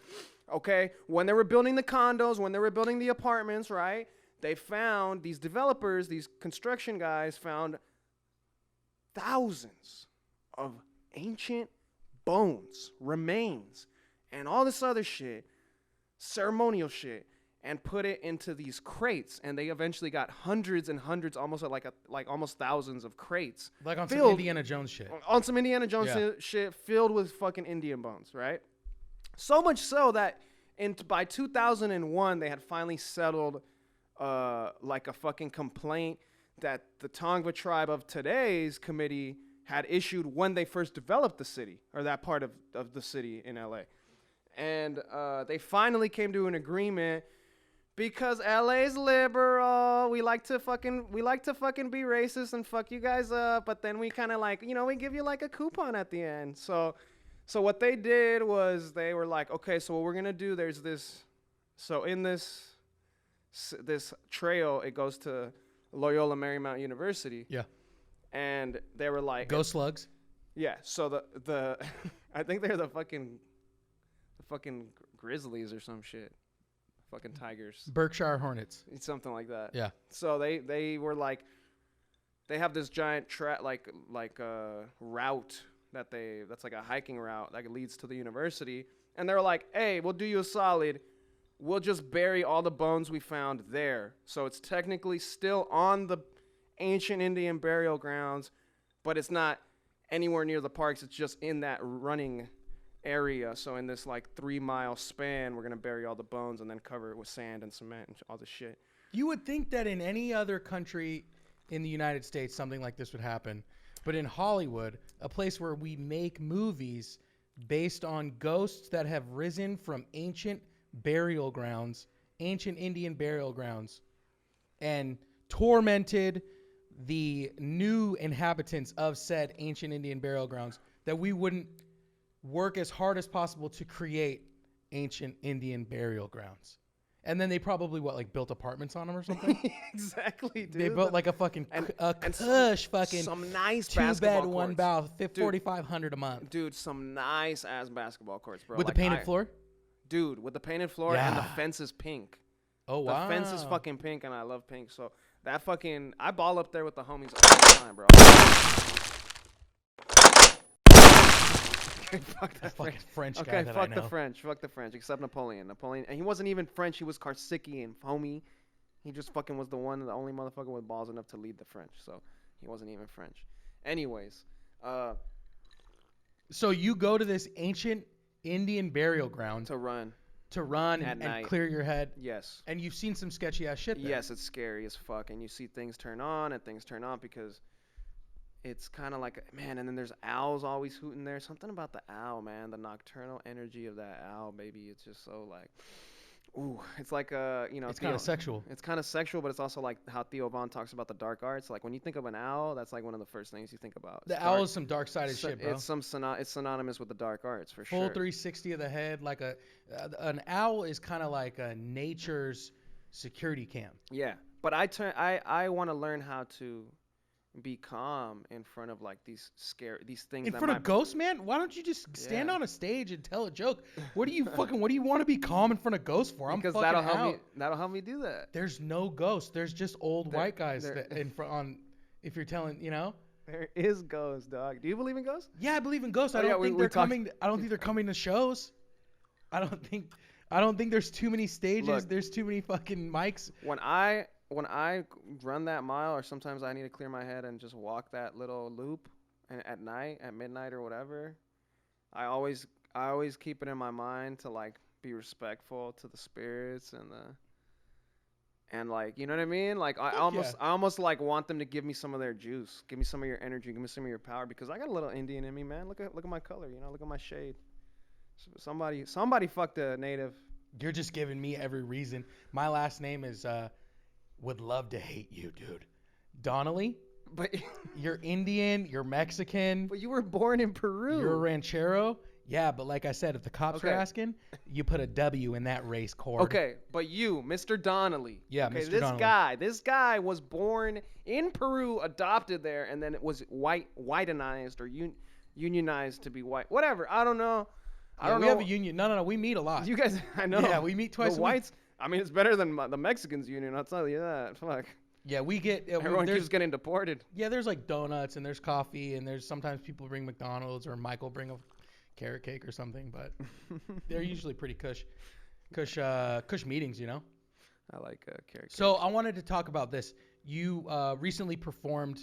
S1: Okay, when they were building the condos, when they were building the apartments, right? They found, these developers, these construction guys found thousands of ancient bones, remains, and all this other shit, ceremonial shit, and put it into these crates. And they eventually got hundreds and hundreds, almost almost thousands of crates.
S2: Like on some Indiana Jones shit.
S1: On some Indiana Jones shit filled with fucking Indian bones, right? So much so that by 2001, they had finally settled like a fucking complaint that the Tongva tribe of today's committee had issued when they first developed the city, or that part of the city in LA. And they finally came to an agreement because LA's liberal. We like to fucking be racist and fuck you guys up, but then we kind of like, you know, we give you like a coupon at the end. So what they did was they were like, okay, so what we're going to do, there's this, so in this trail, it goes to Loyola Marymount University.
S2: Yeah.
S1: And they were like,
S2: ghost slugs.
S1: Yeah. So the I think they're the fucking grizzlies or some shit. Fucking tigers.
S2: Berkshire Hornets.
S1: Something like that.
S2: Yeah.
S1: So they were like, they have this giant route that's like a hiking route that leads to the university. And they're like, hey, we'll do you a solid. We'll just bury all the bones we found there. So it's technically still on the ancient Indian burial grounds, but it's not anywhere near the parks. It's just in that running area. So in this like 3-mile span, we're going to bury all the bones and then cover it with sand and cement and all this shit.
S2: You would think that in any other country in the United States, something like this would happen. But in Hollywood, a place where we make movies based on ghosts that have risen from ancient burial grounds, ancient Indian burial grounds, and tormented the new inhabitants of said ancient Indian burial grounds, that we wouldn't work as hard as possible to create ancient Indian burial grounds. And then they probably, built apartments on them or something?
S1: Exactly, dude.
S2: They built like a fucking
S1: some nice
S2: 2-bed, 1-bath, $4,500 a month.
S1: Dude, some nice ass basketball courts, bro.
S2: With the painted floor?
S1: Dude, with the painted floor and the fence is pink.
S2: Oh, wow.
S1: The fence is fucking pink, and I love pink. So that fucking, I ball up there with the homies all the time, bro. Fuck that
S2: French guy that I know.
S1: Fuck the French, except Napoleon. And he wasn't even French. He was Corsican, homie. He just fucking was the only motherfucker with balls enough to lead the French. So he wasn't even French. Anyways.
S2: So you go to this ancient Indian burial ground.
S1: To run
S2: and clear your head.
S1: Yes.
S2: And you've seen some sketchy ass shit there.
S1: Yes, it's scary as fuck. And you see things turn on and things turn off because it's kind of like, man, and then there's owls always hooting there. Something about the owl, man, the nocturnal energy of that owl, baby. It's just so like, ooh, it's like
S2: It's kind of sexual.
S1: It's kind of sexual, but it's also like how Theo Von talks about the dark arts. Like when you think of an owl, that's like one of the first things you think about.
S2: The owl is some dark-sided shit, bro.
S1: It's it's synonymous with the dark arts for
S2: Full
S1: sure.
S2: 360 of the head, like an owl is kind of like a nature's security cam.
S1: Yeah, but I want to learn how to be calm in front of like these things.
S2: In front of ghosts, man? Why don't you just stand on a stage and tell a joke? What do you want to be calm in front of ghosts for?
S1: Because that'll help me do that.
S2: There's no ghosts. There's just old white guys that in front on. If you're telling,
S1: there is ghosts, dog. Do you believe in ghosts?
S2: Yeah, I believe in ghosts. I don't think they're coming. I don't think they're coming to shows. I don't think there's too many stages.
S1: Look,
S2: there's too many fucking mics.
S1: When I run that mile, or sometimes I need to clear my head and just walk that little loop, and at night, at midnight or whatever, I always keep it in my mind to like be respectful to the spirits and like, you know what I mean? Like I almost like want them to give me some of their juice, give me some of your energy, give me some of your power, because I got a little Indian in me, man. Look at my color, look at my shade. Somebody fucked a native.
S2: You're just giving me every reason. My last name is would love to hate you, dude. Donnelly?
S1: But
S2: you're Indian, you're Mexican.
S1: But you were born in Peru.
S2: You're a ranchero. Yeah, but like I said, if the cops are asking, you put a W in that race cord.
S1: Okay, but you, Mr. Donnelly.
S2: Yeah,
S1: okay,
S2: Mr. Donnelly.
S1: This guy was born in Peru, adopted there, and then it was whitenized or unionized to be white. Whatever, I don't know. I don't know.
S2: We have a union. No. We meet a lot.
S1: You guys, I know.
S2: Yeah, we meet twice a week.
S1: I mean, it's better than the Mexicans union, I'll tell you that. Fuck.
S2: Yeah, we get...
S1: Everyone keeps getting deported.
S2: Yeah, there's like donuts and there's coffee and there's sometimes people bring McDonald's or Michael bring a carrot cake or something, but they're usually pretty cush meetings,
S1: I like carrot cake.
S2: So I wanted to talk about this. You recently performed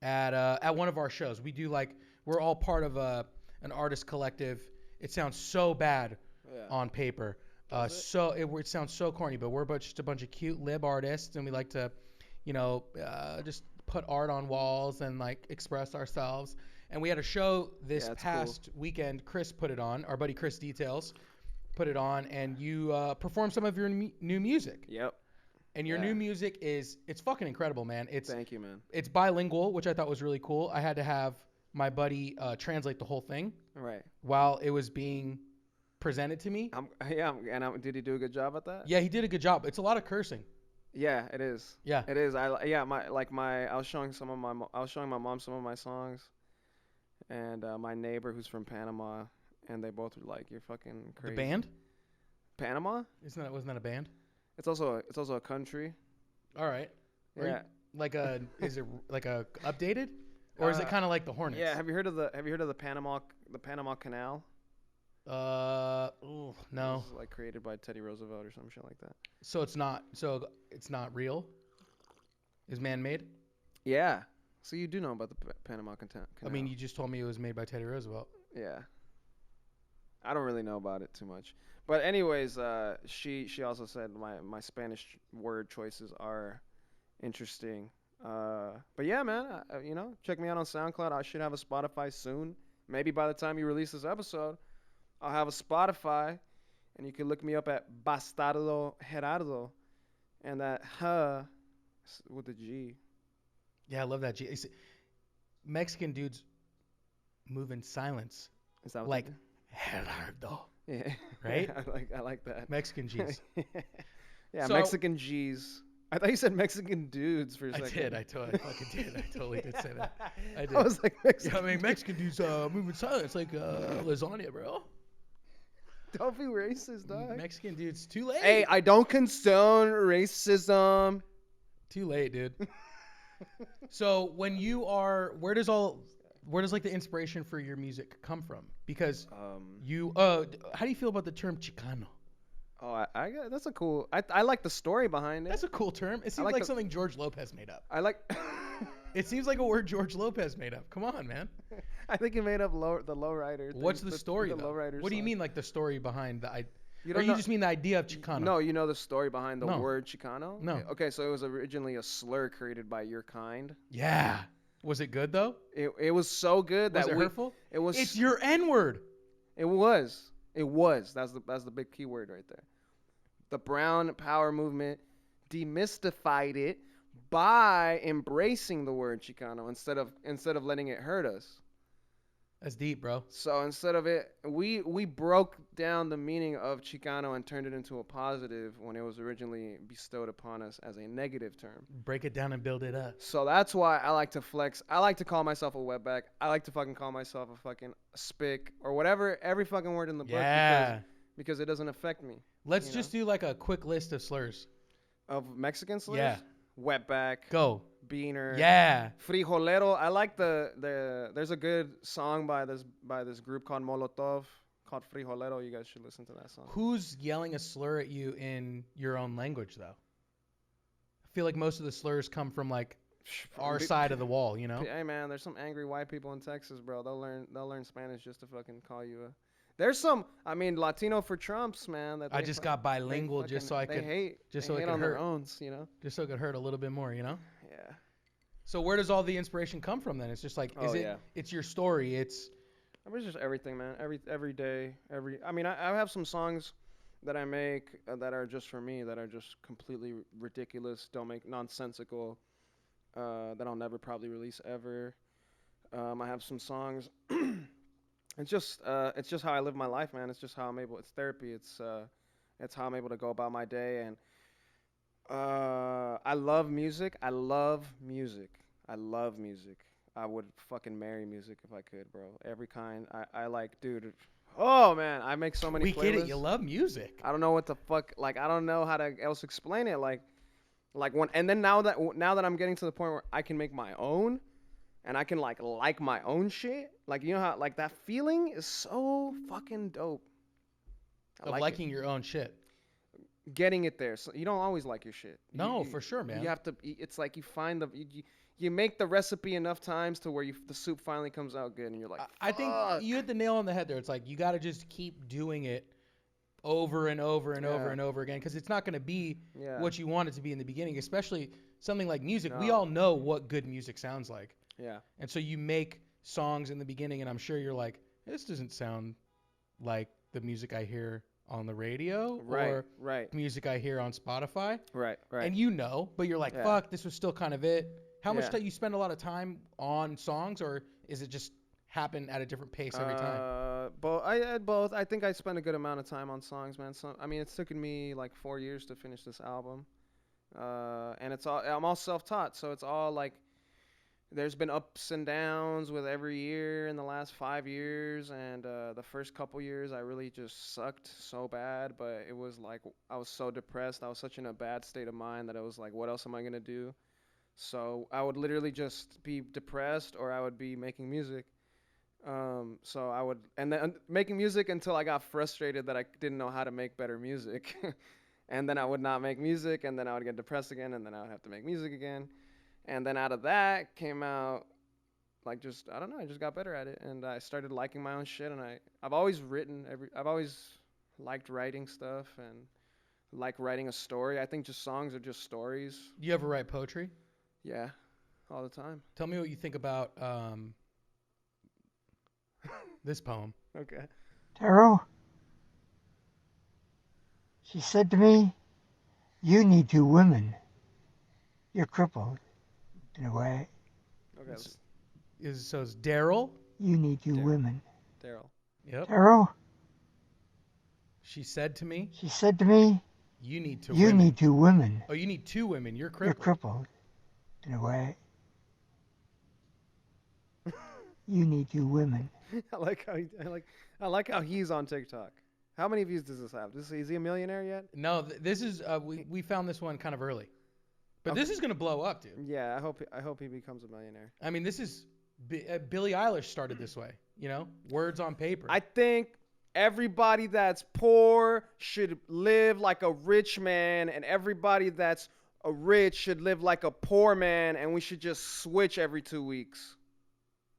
S2: at one of our shows. We do we're all part of an artist collective. It sounds so bad on paper. It sounds so corny, but we're just a bunch of cute lib artists, and we like to, just put art on walls and like express ourselves. And we had a show this past weekend. Chris put it on. Our buddy Chris Details put it on, and you performed some of your new music.
S1: Yep.
S2: And your new music it's fucking incredible, man.
S1: Thank you, man.
S2: It's bilingual, which I thought was really cool. I had to have my buddy translate the whole thing.
S1: Right. While
S2: it was being presented to me.
S1: Did he do a good job at that?
S2: Yeah, he did a good job. It's a lot of cursing.
S1: Yeah, it is.
S2: Yeah,
S1: it is. I was showing my mom some of my songs, and my neighbor who's from Panama, and they both were like, "You're fucking crazy."
S2: The band?
S1: Panama?
S2: Wasn't that a band?
S1: It's also a country.
S2: All right.
S1: Yeah.
S2: Is it like a updated, or is it kind of like the Hornets?
S1: Yeah. Have you heard of the Panama Canal?
S2: No.
S1: It was like created by Teddy Roosevelt or some shit like that.
S2: So it's not real? Is man-made?
S1: Yeah. So you do know about the Panama Canal.
S2: I mean, you just told me it was made by Teddy Roosevelt.
S1: Yeah. I don't really know about it too much. But anyways, she also said my Spanish word choices are interesting. But yeah, man, check me out on SoundCloud. I should have a Spotify soon. Maybe by the time you release this episode, I'll have a Spotify, and you can look me up at Bastardo Gerardo, and that with the G.
S2: Yeah, I love that G. Mexican dudes move in silence.
S1: Is that what
S2: like Gerardo?
S1: Yeah.
S2: Right?
S1: I like that.
S2: Mexican G's.
S1: Yeah, so, Mexican G's. I thought you said Mexican dudes for a second.
S2: I fucking did. I totally did say that. I did.
S1: I was like,
S2: Mexican dudes move in silence like lasagna, bro.
S1: Don't be racist, dog.
S2: Mexican dudes, too late.
S1: Hey, I don't condone racism.
S2: Too late, dude. So when you are, where does like the inspiration for your music come from? Because how do you feel about the term Chicano?
S1: Oh, that's a cool. I like the story behind it.
S2: That's a cool term. It seems like something George Lopez made up.
S1: I like.
S2: It seems like a word George Lopez made up. Come on, man.
S1: I think he made up the lowrider.
S2: What's the story?
S1: The lowrider.
S2: What do you mean, like the story behind the?
S1: You
S2: just mean the idea of Chicano?
S1: No, you know the story behind the word Chicano?
S2: No.
S1: Okay, so it was originally a slur created by your kind.
S2: Yeah. Was it good though?
S1: It was so good
S2: Was
S1: that
S2: it hurtful?
S1: it was.
S2: It's your N-word.
S1: It was. It was. That's the big key word right there. The Brown Power movement demystified it by embracing the word Chicano instead of letting it hurt us.
S2: That's deep, bro.
S1: So instead of it, we broke down the meaning of Chicano and turned it into a positive when it was originally bestowed upon us as a negative term.
S2: Break it down and build it up.
S1: So that's why I like to flex. I like to call myself a wetback. I like to fucking call myself a fucking spick or whatever, every fucking word in the book because it doesn't affect me.
S2: Let's just do like a quick list of slurs.
S1: Of Mexican slurs?
S2: Yeah.
S1: Wetback.
S2: Go.
S1: Beaner.
S2: Yeah.
S1: Frijolero. I like there's a good song by this group called Molotov called Frijolero. You guys should listen to that song.
S2: Who's yelling a slur at you in your own language though? I feel like most of the slurs come from like our side of the wall, you know?
S1: Hey man, there's some angry white people in Texas, bro. They'll learn Spanish just to fucking call you a. There's some, Latino for Trumps, man. That
S2: I just got bilingual just so I could
S1: hate
S2: it
S1: on
S2: could
S1: their
S2: hurt.
S1: owns, you know.
S2: Just so it could hurt a little bit more, you know.
S1: Yeah.
S2: So where does all the inspiration come from then? It's just like, it's your story. It's
S1: just everything, man. Every day, I have some songs that I make that are just for me, that are just completely ridiculous, don't make nonsensical, that I'll never probably release ever. I have some songs. It's just how I live my life, man. It's just how I'm able. It's therapy. It's how I'm able to go about my day. And I love music. I would fucking marry music if I could, bro. Every kind. I like, dude. Oh man, I make so many.
S2: We
S1: playlists.
S2: get it. You love music.
S1: I don't know what the fuck. Like, I don't know how to else explain it. Like when. And then now that I'm getting to the point where I can make my own. And I can like my own shit. Like, you know how like that feeling is so fucking dope.
S2: Of liking your own shit.
S1: Getting it there. So you don't always like your shit.
S2: No, for sure, man.
S1: You have to. It's like you find you make the recipe enough times to where the soup finally comes out good, and you're like,
S2: I think you hit the nail on the head there. It's like you got to just keep doing it over and over and over and over again, because it's not going to be what you want it to be in the beginning, especially something like music. We all know what good music sounds like.
S1: Yeah.
S2: And so you make songs in the beginning, and I'm sure you're like, this doesn't sound like the music I hear on the radio or music I hear on Spotify.
S1: Right.
S2: And you know, but you're like, fuck, this was still kind of it. How much time you spend a lot of time on songs, or is it just happen at a different pace every time?
S1: Both. I think I spend a good amount of time on songs, man. So it's taken me like 4 years to finish this album. And I'm all self-taught, so it's all like there's been ups and downs with every year in the last 5 years, and the first couple years I really just sucked so bad, but it was like I was so depressed. I was such in a bad state of mind that I was like, what else am I going to do? So I would literally just be depressed, or I would be making music. So I would, and then making music until I got frustrated that I didn't know how to make better music. And then I would not make music, and then I would get depressed again, and then I would have to make music again. And then out of that came out, like, just, I don't know, I just got better at it. And I started liking my own shit. And I've always I've always liked writing stuff and like writing a story. I think just songs are just stories.
S2: You ever write poetry?
S1: Yeah, all the time.
S2: Tell me what you think about this poem.
S1: Okay.
S3: Daryl, she said to me, you need 2 women. You're crippled. In a way.
S1: Okay.
S2: It's Daryl?
S3: You need 2 women.
S1: Daryl.
S2: Yep.
S3: Daryl?
S2: She said to me,
S3: you need 2 women.
S2: Oh, you need 2 women. You're crippled.
S3: You're crippled. In a way. You need 2 women.
S1: I like how he's on TikTok. How many views does this have? Is he a millionaire yet?
S2: No, this is we found this one kind of early. But this is going to blow up, dude.
S1: Yeah, I hope he becomes a millionaire.
S2: I mean, this is Billie Eilish started this way, you know? Words on paper.
S1: I think everybody that's poor should live like a rich man, and everybody that's a rich should live like a poor man, and we should just switch every 2 weeks.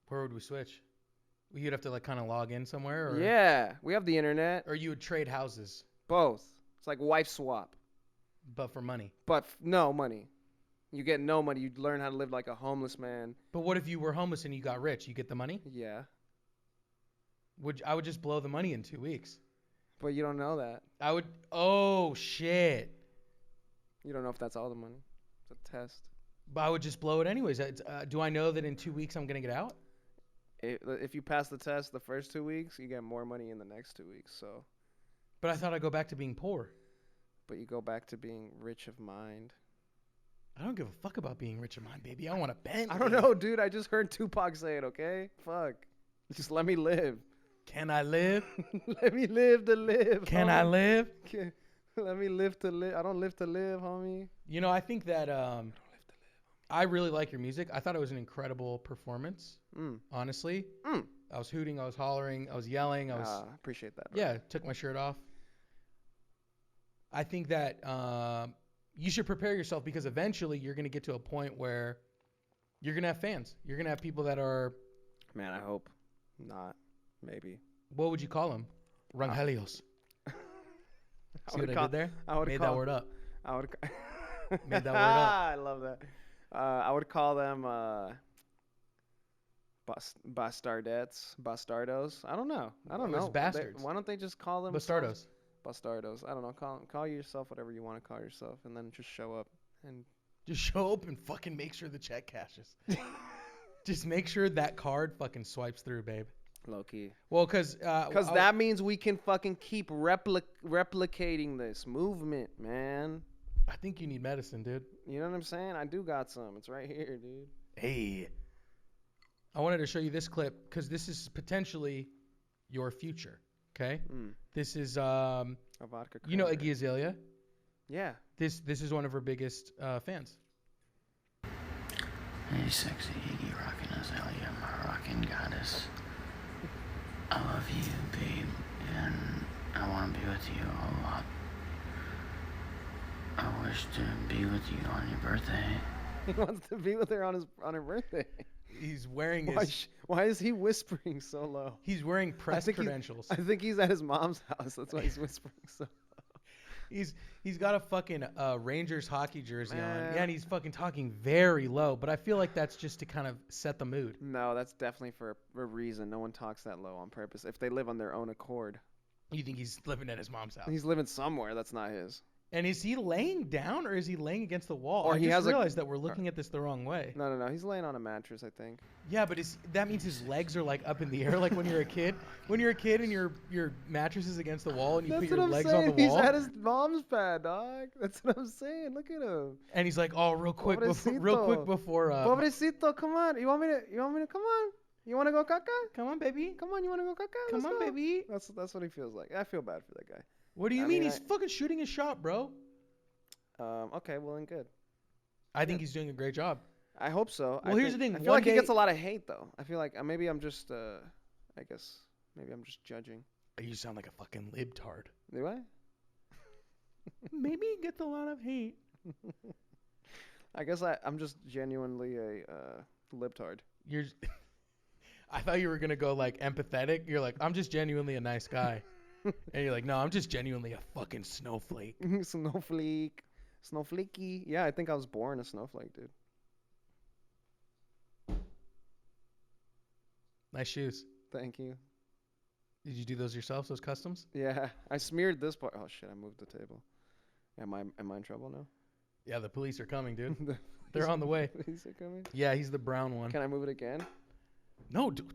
S2: Where would we switch? You'd have to like kind of log in somewhere? Or?
S1: Yeah, we have the internet.
S2: Or you would trade houses?
S1: Both. It's like wife swap.
S2: But for money.
S1: But no money. You get no money. You learn how to live like a homeless man.
S2: But what if you were homeless and you got rich? You get the money?
S1: Yeah.
S2: I would just blow the money in 2 weeks.
S1: But you don't know that.
S2: I would. Oh shit!
S1: You don't know if that's all the money. It's a test.
S2: But I would just blow it anyways. Do I know that in 2 weeks I'm gonna get out?
S1: If you pass the test the first 2 weeks, you get more money in the next 2 weeks. So.
S2: But I thought I'd go back to being poor.
S1: But you go back to being rich of mind.
S2: I don't give a fuck about being rich of mind, baby. I want a Bentley.
S1: I don't know, dude. I just heard Tupac say it. Okay, fuck. Just let me live.
S2: Can I live?
S1: Let me live to live.
S2: Can
S1: homie.
S2: I live?
S1: Let me live to live. I don't live to live, homie.
S2: You know, I think that I really like your music. I thought it was an incredible performance. Honestly, I was hooting, I was hollering, I was yelling. I
S1: appreciate that. Bro.
S2: Yeah, took my shirt off. I think that you should prepare yourself because eventually you're going to get to a point where you're going to have fans. You're going to have people that are.
S1: Man, I hope not. Maybe.
S2: What would you call them? Rangelios. See what I did there? Made that word up.
S1: I would.
S2: Made that word up.
S1: I love that. I would call them bastardos. I don't know.
S2: It's bastards.
S1: Why don't they just call them
S2: Bastardos?
S1: Bastardos. I don't know. Call yourself whatever you want to call yourself, and then just show up and
S2: just show up and fucking make sure the check cashes. Just make sure that card fucking swipes through, babe.
S1: Low key.
S2: Well, because
S1: that means we can fucking keep replicating this movement, man.
S2: I think you need medicine, dude.
S1: You know what I'm saying? I do got some. It's right here, dude.
S2: Hey. I wanted to show you this clip because this is potentially your future. Okay. This is
S1: a vodka.
S2: You know Iggy Azalea?
S1: Yeah.
S2: This is one of her biggest fans.
S4: Hey, sexy Iggy rockin' Azalea, my rockin' goddess. I love you, babe, and I want to be with you a lot. I wish to be with you on your birthday.
S1: He wants to be with her on her birthday.
S2: He's wearing
S1: Why is he whispering so low?
S2: He's wearing press credentials.
S1: I think he's at his mom's house. That's why he's whispering so low.
S2: He's got a fucking Rangers hockey jersey on. Yeah, and he's fucking talking very low. But I feel like that's just to kind of set the mood.
S1: No, that's definitely for a reason. No one talks that low on purpose. If they live on their own accord.
S2: You think he's living at his mom's house?
S1: He's living somewhere that's not his.
S2: And is he laying down or is he laying against the wall?
S1: Or
S2: I just realized that we're looking at this the wrong way.
S1: No. He's laying on a mattress, I think.
S2: Yeah, but that means his legs are like up in the air, like when you're a kid. When you're a kid and your mattress is against the wall and you put your legs on the wall.
S1: He's at his mom's pad, dog. That's what I'm saying. Look at him.
S2: And he's like, oh, real quick before.
S1: Pobrecito, come on. You want me to come on? You want to go caca?
S2: Come on, baby.
S1: Come on, you want to go caca?
S2: Come on, baby.
S1: That's what he feels like. I feel bad for that guy.
S2: What do you mean? He's fucking shooting his shot, bro.
S1: Okay, well, then good.
S2: I think he's doing a great job.
S1: I hope so.
S2: Well, here's the thing.
S1: I feel like he gets a lot of hate, though. I feel like maybe I'm just, I guess, maybe I'm just judging.
S2: You sound like a fucking libtard.
S1: Do I?
S2: Maybe he gets a lot of hate.
S1: I guess I'm just genuinely a libtard.
S2: I thought you were going to go, like, empathetic. You're like, I'm just genuinely a nice guy. And you're like, no, I'm just genuinely a fucking snowflake.
S1: Snowflakey. Yeah, I think I was born a snowflake, dude.
S2: Nice shoes.
S1: Thank you.
S2: Did you do those yourself, those customs?
S1: Yeah, I smeared this part. Oh, shit, I moved the table. Am I in trouble now?
S2: Yeah, the police are coming, dude. They're on the way.
S1: The police are coming?
S2: Yeah, he's the brown one.
S1: Can I move it again?
S2: No, dude.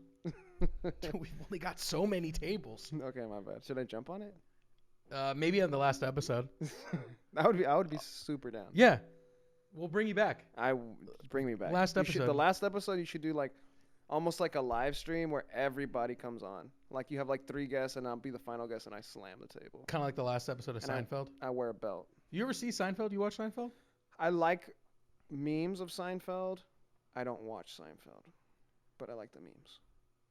S2: Dude, we've only got so many tables.
S1: Okay, my bad. Should I jump on it?
S2: Maybe on the last episode.
S1: I would be super down.
S2: Yeah, we'll bring you back.
S1: Bring me back.
S2: Last episode.
S1: The last episode, you should do like almost like a live stream where everybody comes on. Like you have like 3 guests, and I'll be the final guest, and I slam the table.
S2: Kind of like the last episode of Seinfeld.
S1: I wear a belt.
S2: You ever see Seinfeld? You watch Seinfeld?
S1: I like memes of Seinfeld. I don't watch Seinfeld, but I like the memes.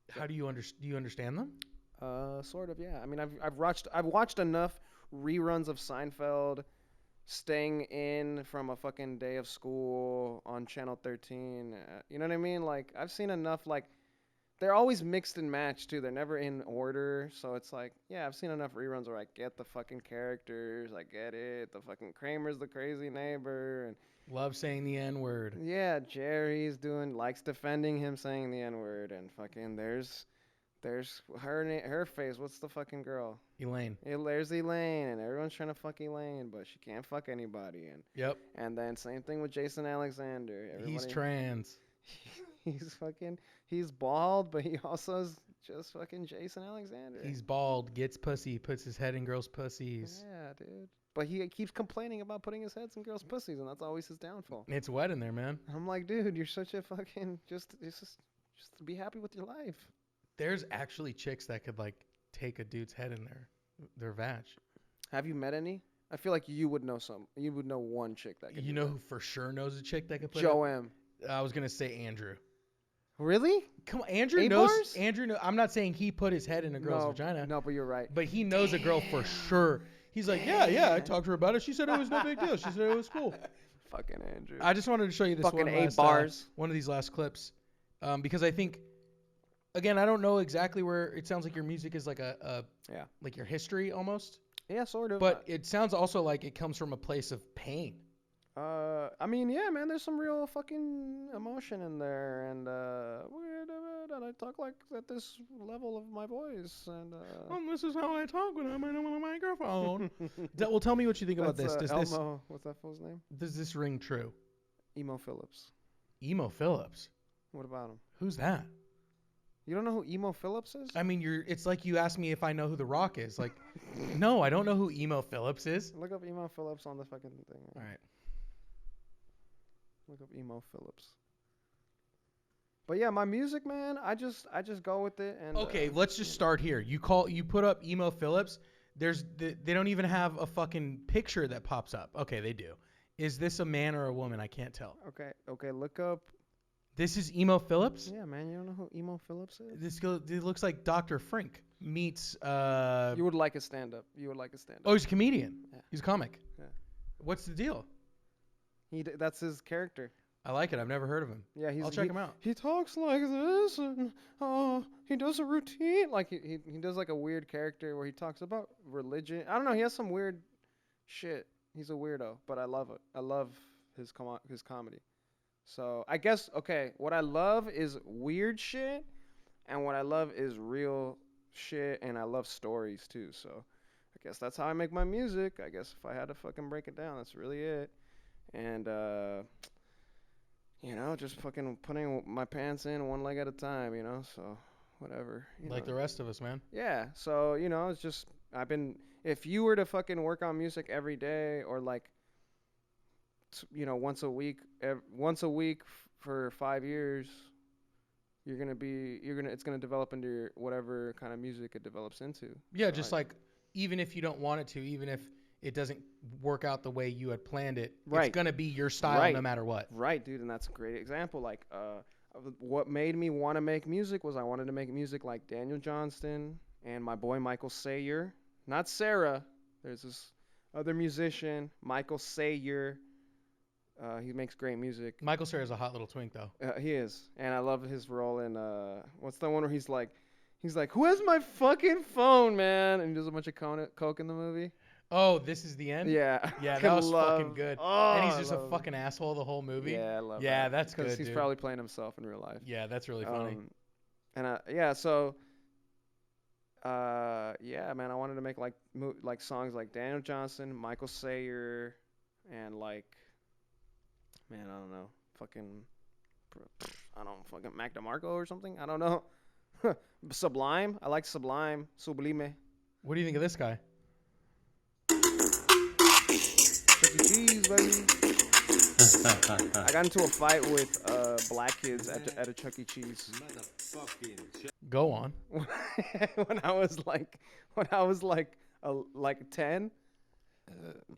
S2: How do you understand them?
S1: Sort of, yeah. I mean, I've watched enough reruns of Seinfeld, staying in from a fucking day of school on Channel 13. You know what I mean? Like, I've seen enough like they're always mixed and matched too. They're never in order. So it's like, yeah, I've seen enough reruns where I get the fucking characters. I get it. The fucking Kramer's the crazy neighbor, and
S2: Love saying the N word.
S1: yeah, Jerry's likes defending him saying the N word, and fucking there's her face. What's the fucking girl?
S2: Elaine.
S1: There's Elaine, and everyone's trying to fuck Elaine, but she can't fuck anybody.
S2: Yep.
S1: And then same thing with Jason Alexander.
S2: He's trans.
S1: He's bald, but he also is just fucking Jason Alexander.
S2: He's bald, gets pussy, puts his head in girls' pussies.
S1: Yeah, dude. But he keeps complaining about putting his heads in girls' pussies, and that's always his downfall.
S2: It's wet in there, man.
S1: I'm like, dude, you're such a fucking just be happy with your life.
S2: There's actually chicks that could like take a dude's head in their vag.
S1: Have you met any? I feel like you would know some. You would know one chick that could.
S2: You
S1: do
S2: know
S1: that.
S2: who for sure knows a chick that could put
S1: Joe M.
S2: I was gonna say Andrew.
S1: Really?
S2: Come on, Andrew
S1: A-bars?
S2: knows. Andrew, I'm not saying he put his head in a girl's vagina.
S1: No, but you're right.
S2: But he knows a girl for sure. He's like, yeah, I talked to her about it. She said it was no big deal. She said it was cool.
S1: Fucking Andrew.
S2: I just wanted to show you this
S1: Fucking
S2: one of these last clips, because I think, again, I don't know exactly where it sounds like your music is like like your history almost.
S1: Yeah, sort of.
S2: But it sounds also like it comes from a place of pain.
S1: I mean, yeah, man, there's some real fucking emotion in there, and I talk like at this level of my voice, and
S2: this is how I talk when I'm on a microphone. Well, tell me what you think about this. Does
S1: Elmo, what's that fool's name?
S2: Does this ring true?
S1: Emo Phillips.
S2: Emo Phillips.
S1: What about him?
S2: Who's that?
S1: You don't know who Emo Phillips is?
S2: I mean, it's like you asked me if I know who The Rock is. Like, no, I don't know who Emo Phillips is.
S1: Look up Emo Phillips on the fucking thing.
S2: All right.
S1: Look up Emo Phillips. But yeah, my music, man, I just go with it. And
S2: okay, let's just start here. You put up Emo Phillips. They don't even have a fucking picture that pops up. Okay, they do. Is this a man or a woman? I can't tell.
S1: Okay, look up.
S2: This is Emo Phillips?
S1: Yeah, man, you don't know who Emo Phillips is?
S2: It looks like Dr. Frink meets.
S1: You would like a stand-up.
S2: Oh, he's a comedian.
S1: Yeah.
S2: He's a comic.
S1: Yeah.
S2: What's the deal?
S1: That's his character.
S2: I like it. I've never heard of him.
S1: Yeah,
S2: I'll check him out.
S1: He talks like this, and he does a routine. Like he does like a weird character where he talks about religion. I don't know. He has some weird shit. He's a weirdo, but I love it. I love his comedy. So I guess what I love is weird shit, and what I love is real shit, and I love stories too. So I guess that's how I make my music. I guess if I had to fucking break it down, that's really it. And just fucking putting my pants in one leg at a time, so whatever.
S2: Like the rest of us, man.
S1: Yeah, so, it's just, if you were to fucking work on music every day or like, once a week for 5 years, it's gonna develop into your whatever kind of music it develops into.
S2: Yeah, so just like, even if you don't want it to, even if it doesn't work out the way you had planned it,
S1: right.
S2: It's going to be your style no matter what.
S1: Right, dude, and that's a great example. Like, what made me want to make music was I wanted to make music like Daniel Johnston and my boy Michael Sayer. Not Sarah. There's this other musician, Michael Sayer. He makes great music.
S2: Michael Sayer is a hot little twink, though.
S1: He is, and I love his role in, what's the one where he's like, who has my fucking phone, man? And he does a bunch of coke in the movie.
S2: Oh, this is the end?
S1: Yeah.
S2: Yeah, that was fucking good. And he's just a fucking asshole the whole movie.
S1: Yeah, I love that.
S2: Yeah, that's good,
S1: because he's probably playing himself in real life.
S2: Yeah, that's really funny.
S1: Man, I wanted to make like songs like Daniel Johnston, Michael Sayer, and like, man, I don't know, fucking Mac DeMarco or something. I don't know. Sublime. I like Sublime. Sublime.
S2: What do you think of this guy?
S1: Chuck E. Cheese, baby. I got into a fight with black kids at a Chuck E. Cheese.
S2: Go on.
S1: when I was like 10.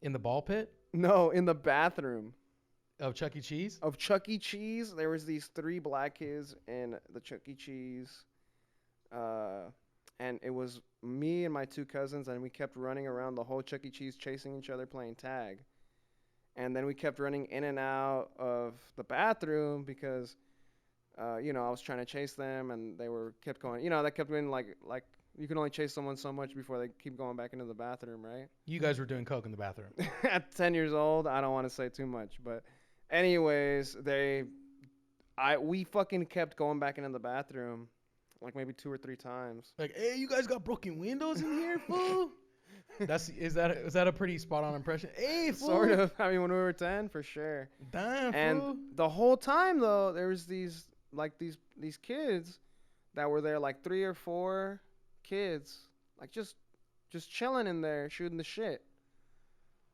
S2: In the ball pit?
S1: No, in the bathroom.
S2: Of Chuck E. Cheese?
S1: Of Chuck E. Cheese. There was these 3 black kids in the Chuck E. Cheese. And it was me and my 2 cousins, and we kept running around the whole Chuck E. Cheese chasing each other playing tag. And then we kept running in and out of the bathroom because I was trying to chase them, and they kept going. They kept going like you can only chase someone so much before they keep going back into the bathroom, right?
S2: You guys were doing coke in the bathroom.
S1: At 10 years old, I don't want to say too much, but anyways, we fucking kept going back into the bathroom, like maybe 2 or 3 times.
S2: Like, hey, you guys got broken windows in here, fool? Is that a pretty spot on impression? Hey, fool.
S1: Sort of. I mean, when we were 10, for sure.
S2: Damn,
S1: And
S2: fool.
S1: the whole time though, there was these kids that were there, like 3 or 4 kids, like just chilling in there, shooting the shit,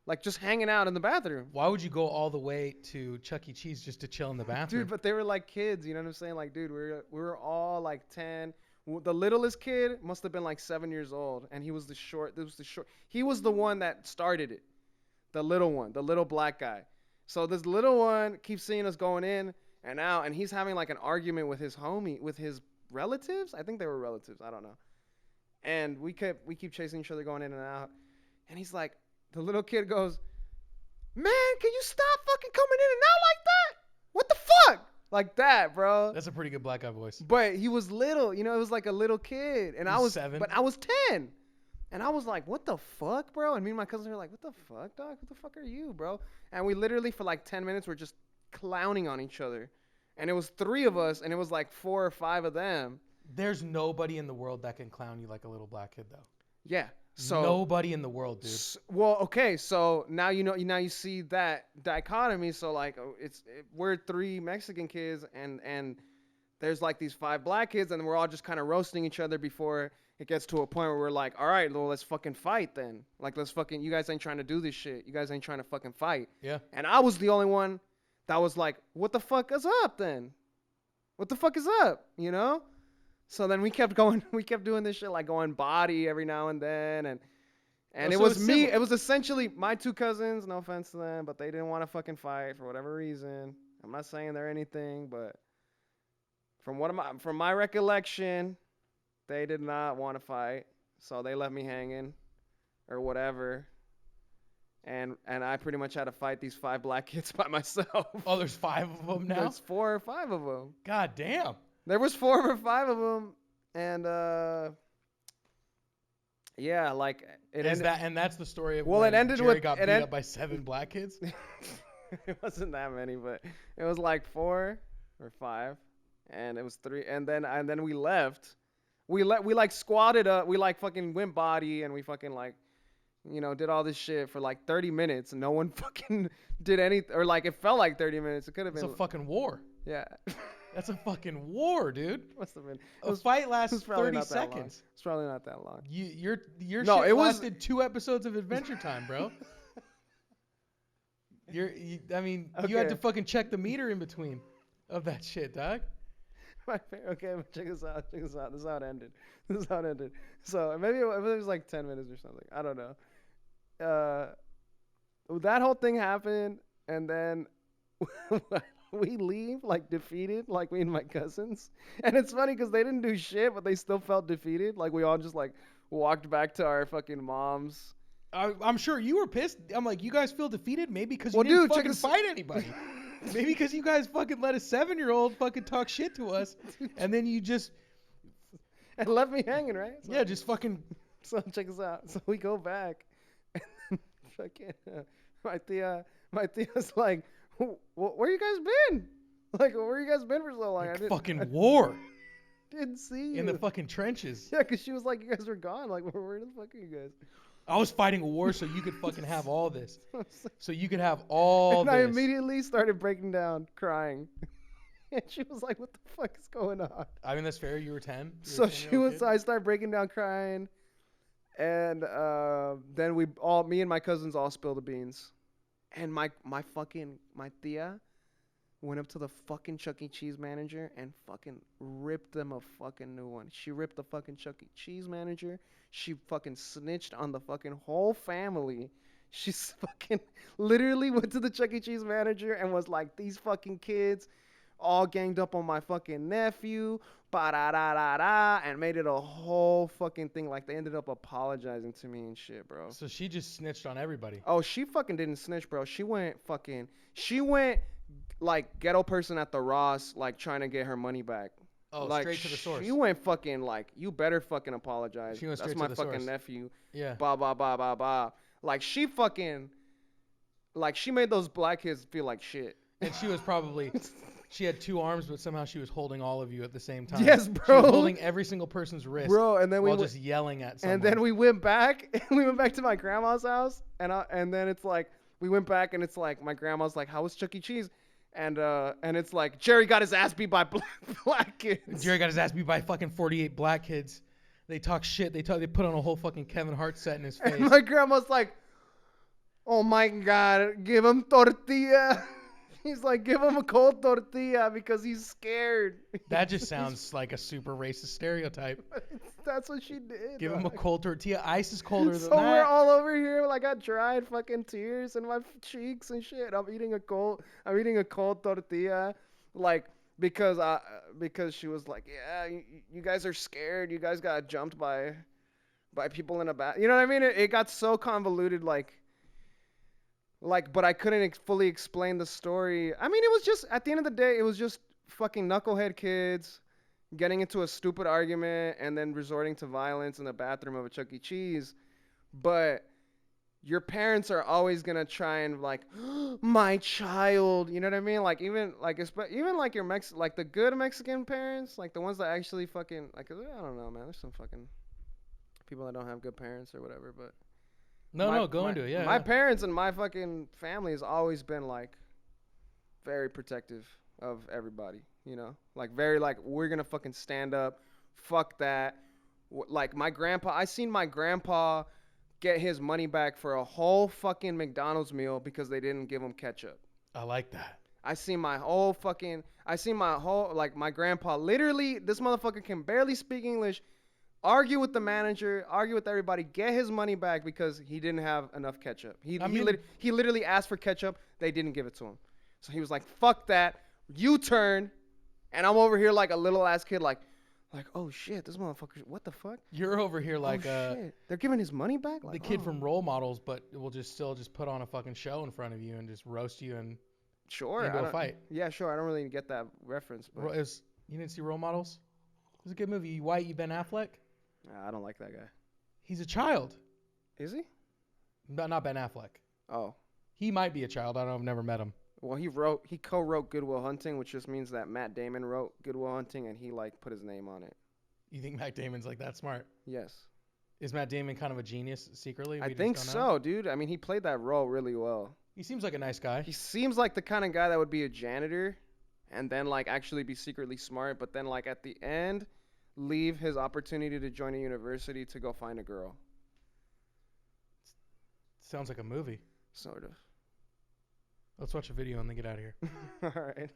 S1: like just hanging out in the bathroom.
S2: Why would you go all the way to Chuck E. Cheese just to chill in the bathroom?
S1: Dude, but they were like kids, you know what I'm saying? Like, dude, we were all like 10. The littlest kid must have been like 7 years old, and he was the short. He was the one that started it. The little one, the little black guy. So this little one keeps seeing us going in and out, and he's having like an argument with his relatives. I think they were relatives. I don't know. And we keep chasing each other going in and out, and he's like, the little kid goes, "Man, can you stop fucking coming in and out like that? What the fuck?" Like that, bro.
S2: That's a pretty good black guy voice.
S1: But he was little, it was like a little kid, and I was
S2: 7.
S1: But I was 10, and I was like, "What the fuck, bro?" And me and my cousin were like, "What the fuck, dog? What the fuck are you, bro?" And we literally for like 10 minutes were just clowning on each other, and it was 3 of us, and it was like 4 or 5 of them.
S2: There's nobody in the world that can clown you like a little black kid, though.
S1: Yeah. So
S2: nobody in the world, dude.
S1: Well, okay. So now now you see that dichotomy. So like, we're 3 Mexican kids, and there's like these 5 black kids, and we're all just kind of roasting each other before it gets to a point where we're like, all right, well, let's fucking fight then. Like, you guys ain't trying to do this shit. You guys ain't trying to fucking fight.
S2: Yeah.
S1: And I was the only one that was like, what the fuck is up then? What the fuck is up? So then we kept going. We kept doing this shit, like going body every now and then, and it was me.
S2: Similar.
S1: It was essentially my 2 cousins. No offense to them, but they didn't want to fucking fight for whatever reason. I'm not saying they're anything, but from my recollection, they did not want to fight, so they left me hanging, or whatever. And I pretty much had to fight these 5 black kids by myself.
S2: Oh, there's 5 of them now?
S1: There's 4 or 5 of them.
S2: God damn.
S1: There was 4 or 5 of them, and yeah, like it ended.
S2: And that's the story of
S1: Well,
S2: when
S1: it ended
S2: Jerry
S1: with
S2: got beat up by 7 black kids.
S1: It wasn't that many, but it was like 4 or 5, and it was 3, and then we left. We like squatted up. We like fucking went body, and we fucking like, did all this shit for like 30 minutes, and no one fucking did anything, or like it felt like 30 minutes. It could have been.
S2: It's a fucking war.
S1: Yeah.
S2: That's a fucking war, dude.
S1: Must have been.
S2: A fight lasts 30 seconds.
S1: It's probably not that long.
S2: Your
S1: No,
S2: shit
S1: it was-
S2: lasted 2 episodes of Adventure Time, bro. You had to fucking check the meter in between of that shit, dog.
S1: Okay, but check this out. This is how it ended. So maybe it was like 10 minutes or something. I don't know. That whole thing happened, and then we leave like defeated, like me and my cousins. And it's funny because they didn't do shit, but they still felt defeated. Like we all just like walked back to our fucking moms.
S2: I'm sure you were pissed. I'm like, you guys feel defeated? Maybe because you
S1: Well,
S2: didn't
S1: dude, check
S2: fucking
S1: this-
S2: fight anybody. Maybe because you guys fucking let a 7-year-old fucking talk shit to us, and then you just
S1: And left me hanging, right? So,
S2: just fucking.
S1: So check this out. So we go back, and then fucking my tia's like, where you guys been? Like, where you guys been for so long?
S2: Like fucking war
S1: Didn't see you.
S2: in the fucking trenches.
S1: Yeah, because she was like, you guys were gone. Like, where the fuck are you guys?
S2: I was fighting a war so you could fucking have all this. So you could have all
S1: And
S2: this.
S1: I immediately started breaking down, crying. And she was like, what the fuck is going on?
S2: I mean, that's fair. You were 10.
S1: So I started breaking down, crying. And then me and my cousins all spilled the beans. And my tia went up to the fucking Chuck E. Cheese manager and fucking ripped them a fucking new one. She ripped the fucking Chuck E. Cheese manager. She fucking snitched on the fucking whole family. She's fucking literally went to the Chuck E. Cheese manager and was like, these fucking kids all ganged up on my fucking nephew, ba-da-da-da-da, and made it a whole fucking thing. Like, they ended up apologizing to me and shit, bro.
S2: So she just snitched on everybody.
S1: Oh, she fucking didn't snitch, bro. She went like ghetto person at the Ross, like trying to get her money back.
S2: Oh,
S1: Like,
S2: straight to the source.
S1: She went fucking like, you better fucking apologize.
S2: She went
S1: That's
S2: straight
S1: my
S2: to the
S1: fucking
S2: source.
S1: nephew.
S2: Yeah.
S1: Blah blah blah blah blah. Like she fucking, like she made those black kids feel like shit.
S2: And she was probably, she had 2 arms, but somehow she was holding all of you at the same time.
S1: Yes,
S2: She
S1: bro.
S2: was holding every single person's wrist.
S1: Bro, and then
S2: while just yelling at someone.
S1: And then we went back. We went back to my grandma's house, and then it's like we went back, and it's like my grandma's like, "How was Chuck E. Cheese?" And it's like Jerry got his ass beat by black kids.
S2: Jerry got his ass beat by fucking 48 black kids. They talk shit. They put on a whole fucking Kevin Hart set in his face.
S1: And my grandma's like, "Oh my God, give him tortilla." He's like, give him a cold tortilla because he's scared.
S2: That just sounds like a super racist stereotype.
S1: That's what she did.
S2: Give him a cold tortilla. Ice is colder than
S1: So
S2: that.
S1: we're all over here, like I dried fucking tears in my cheeks and shit. I'm eating a cold tortilla, like because she was like, yeah, you guys are scared. You guys got jumped by people in a bat. You know what I mean? It got so convoluted, like, but I couldn't fully explain the story. I mean, it was just, at the end of the day, it was just fucking knucklehead kids getting into a stupid argument and then resorting to violence in the bathroom of a Chuck E. Cheese. But your parents are always going to try and like, my child, you know what I mean? Like, even like your like the good Mexican parents, like the ones that actually fucking, like, I don't know, man. There's some fucking people that don't have good parents or whatever, but.
S2: Go into it. Yeah.
S1: My parents and my fucking family has always been like very protective of everybody, you know? Like very like, we're going to fucking stand up. Fuck that. Like my grandpa, I seen my grandpa get his money back for a whole fucking McDonald's meal because they didn't give him ketchup.
S2: I like that.
S1: I seen my whole, like my grandpa, literally, this motherfucker can barely speak English, argue with the manager, argue with everybody, get his money back because he didn't have enough ketchup. He literally asked for ketchup. They didn't give it to him. So he was like, fuck that. U-turn. And I'm over here like a little ass kid like, oh shit, this motherfucker, what the fuck?
S2: You're over here like
S1: shit. They're giving his money back? Like,
S2: the kid from Role Models, but will just put on a fucking show in front of you and just roast you and into a fight.
S1: Yeah, sure. I don't really get that reference. But.
S2: You didn't see Role Models? It was a good movie. You white, you Ben Affleck?
S1: I don't like that guy.
S2: He's a child.
S1: Is he?
S2: Not Ben Affleck.
S1: Oh.
S2: He might be a child. I don't know. I've never met him.
S1: Well, he co-wrote Good Will Hunting, which just means that Matt Damon wrote Good Will Hunting and he like put his name on it.
S2: You think Matt Damon's like that smart?
S1: Yes.
S2: Is Matt Damon kind of a genius secretly?
S1: I think so, dude. I mean, he played that role really well.
S2: He seems like a nice guy.
S1: He seems like the kind of guy that would be a janitor and then like actually be secretly smart, but then like at the end leave his opportunity to join a university to go find a girl.
S2: Sounds like a movie.
S1: Sort of.
S2: Let's watch a video and then get out of here.
S1: All right.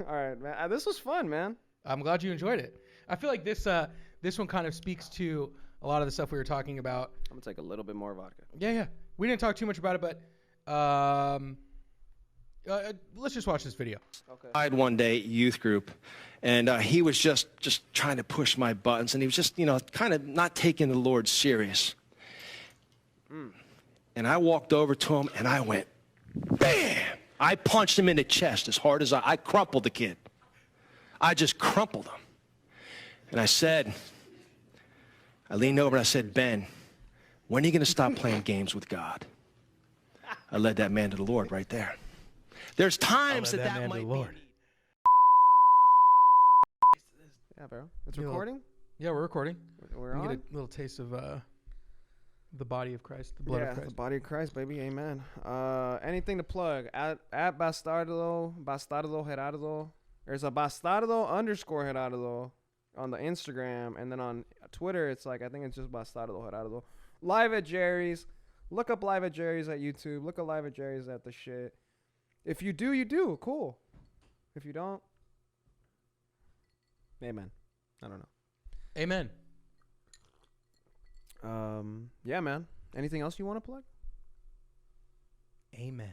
S1: All right, man. This was fun, man.
S2: I'm glad you enjoyed it. I feel like this one kind of speaks to a lot of the stuff we were talking about.
S1: I'm going to take a little bit more vodka.
S2: Yeah. We didn't talk too much about it, but let's just watch this video.
S5: Okay. I had one day youth group, and he was just trying to push my buttons, and he was just, kind of not taking the Lord serious. And I walked over to him, and I went, bam! I punched him in the chest as hard as I crumpled the kid. I just crumpled him. And I leaned over and I said, Ben, when are you going to stop playing games with God? I led that man to the Lord right there. There's times that might be.
S1: Yeah, bro. It's recording?
S2: Yeah, we're recording.
S1: We're on?
S2: Get a little taste of the body of Christ, the blood of Christ.
S1: The body of Christ, baby. Amen. Anything to plug? At Bastardo Gerardo. There's a Bastardo _ Gerardo on the Instagram, and then on Twitter, it's like, I think it's just Bastardo Gerardo. Live at Jerry's. Look up Live at Jerry's at YouTube. Look up Live at Jerry's at the shit. If you do, you do. Cool. If you don't, amen. I don't know.
S2: Amen.
S1: Yeah, man. Anything else you want to plug?
S2: Amen.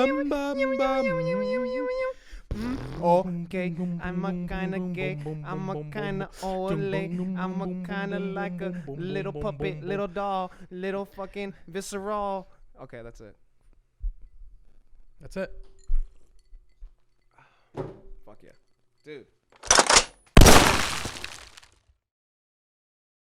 S2: Bum, bum, bum.
S1: Okay, I'm a kinda gay, I'm a kinda ole, I'm a kinda like a little puppet, little doll, little fucking visceral. Okay, that's it.
S2: That's it.
S1: Fuck yeah. Dude.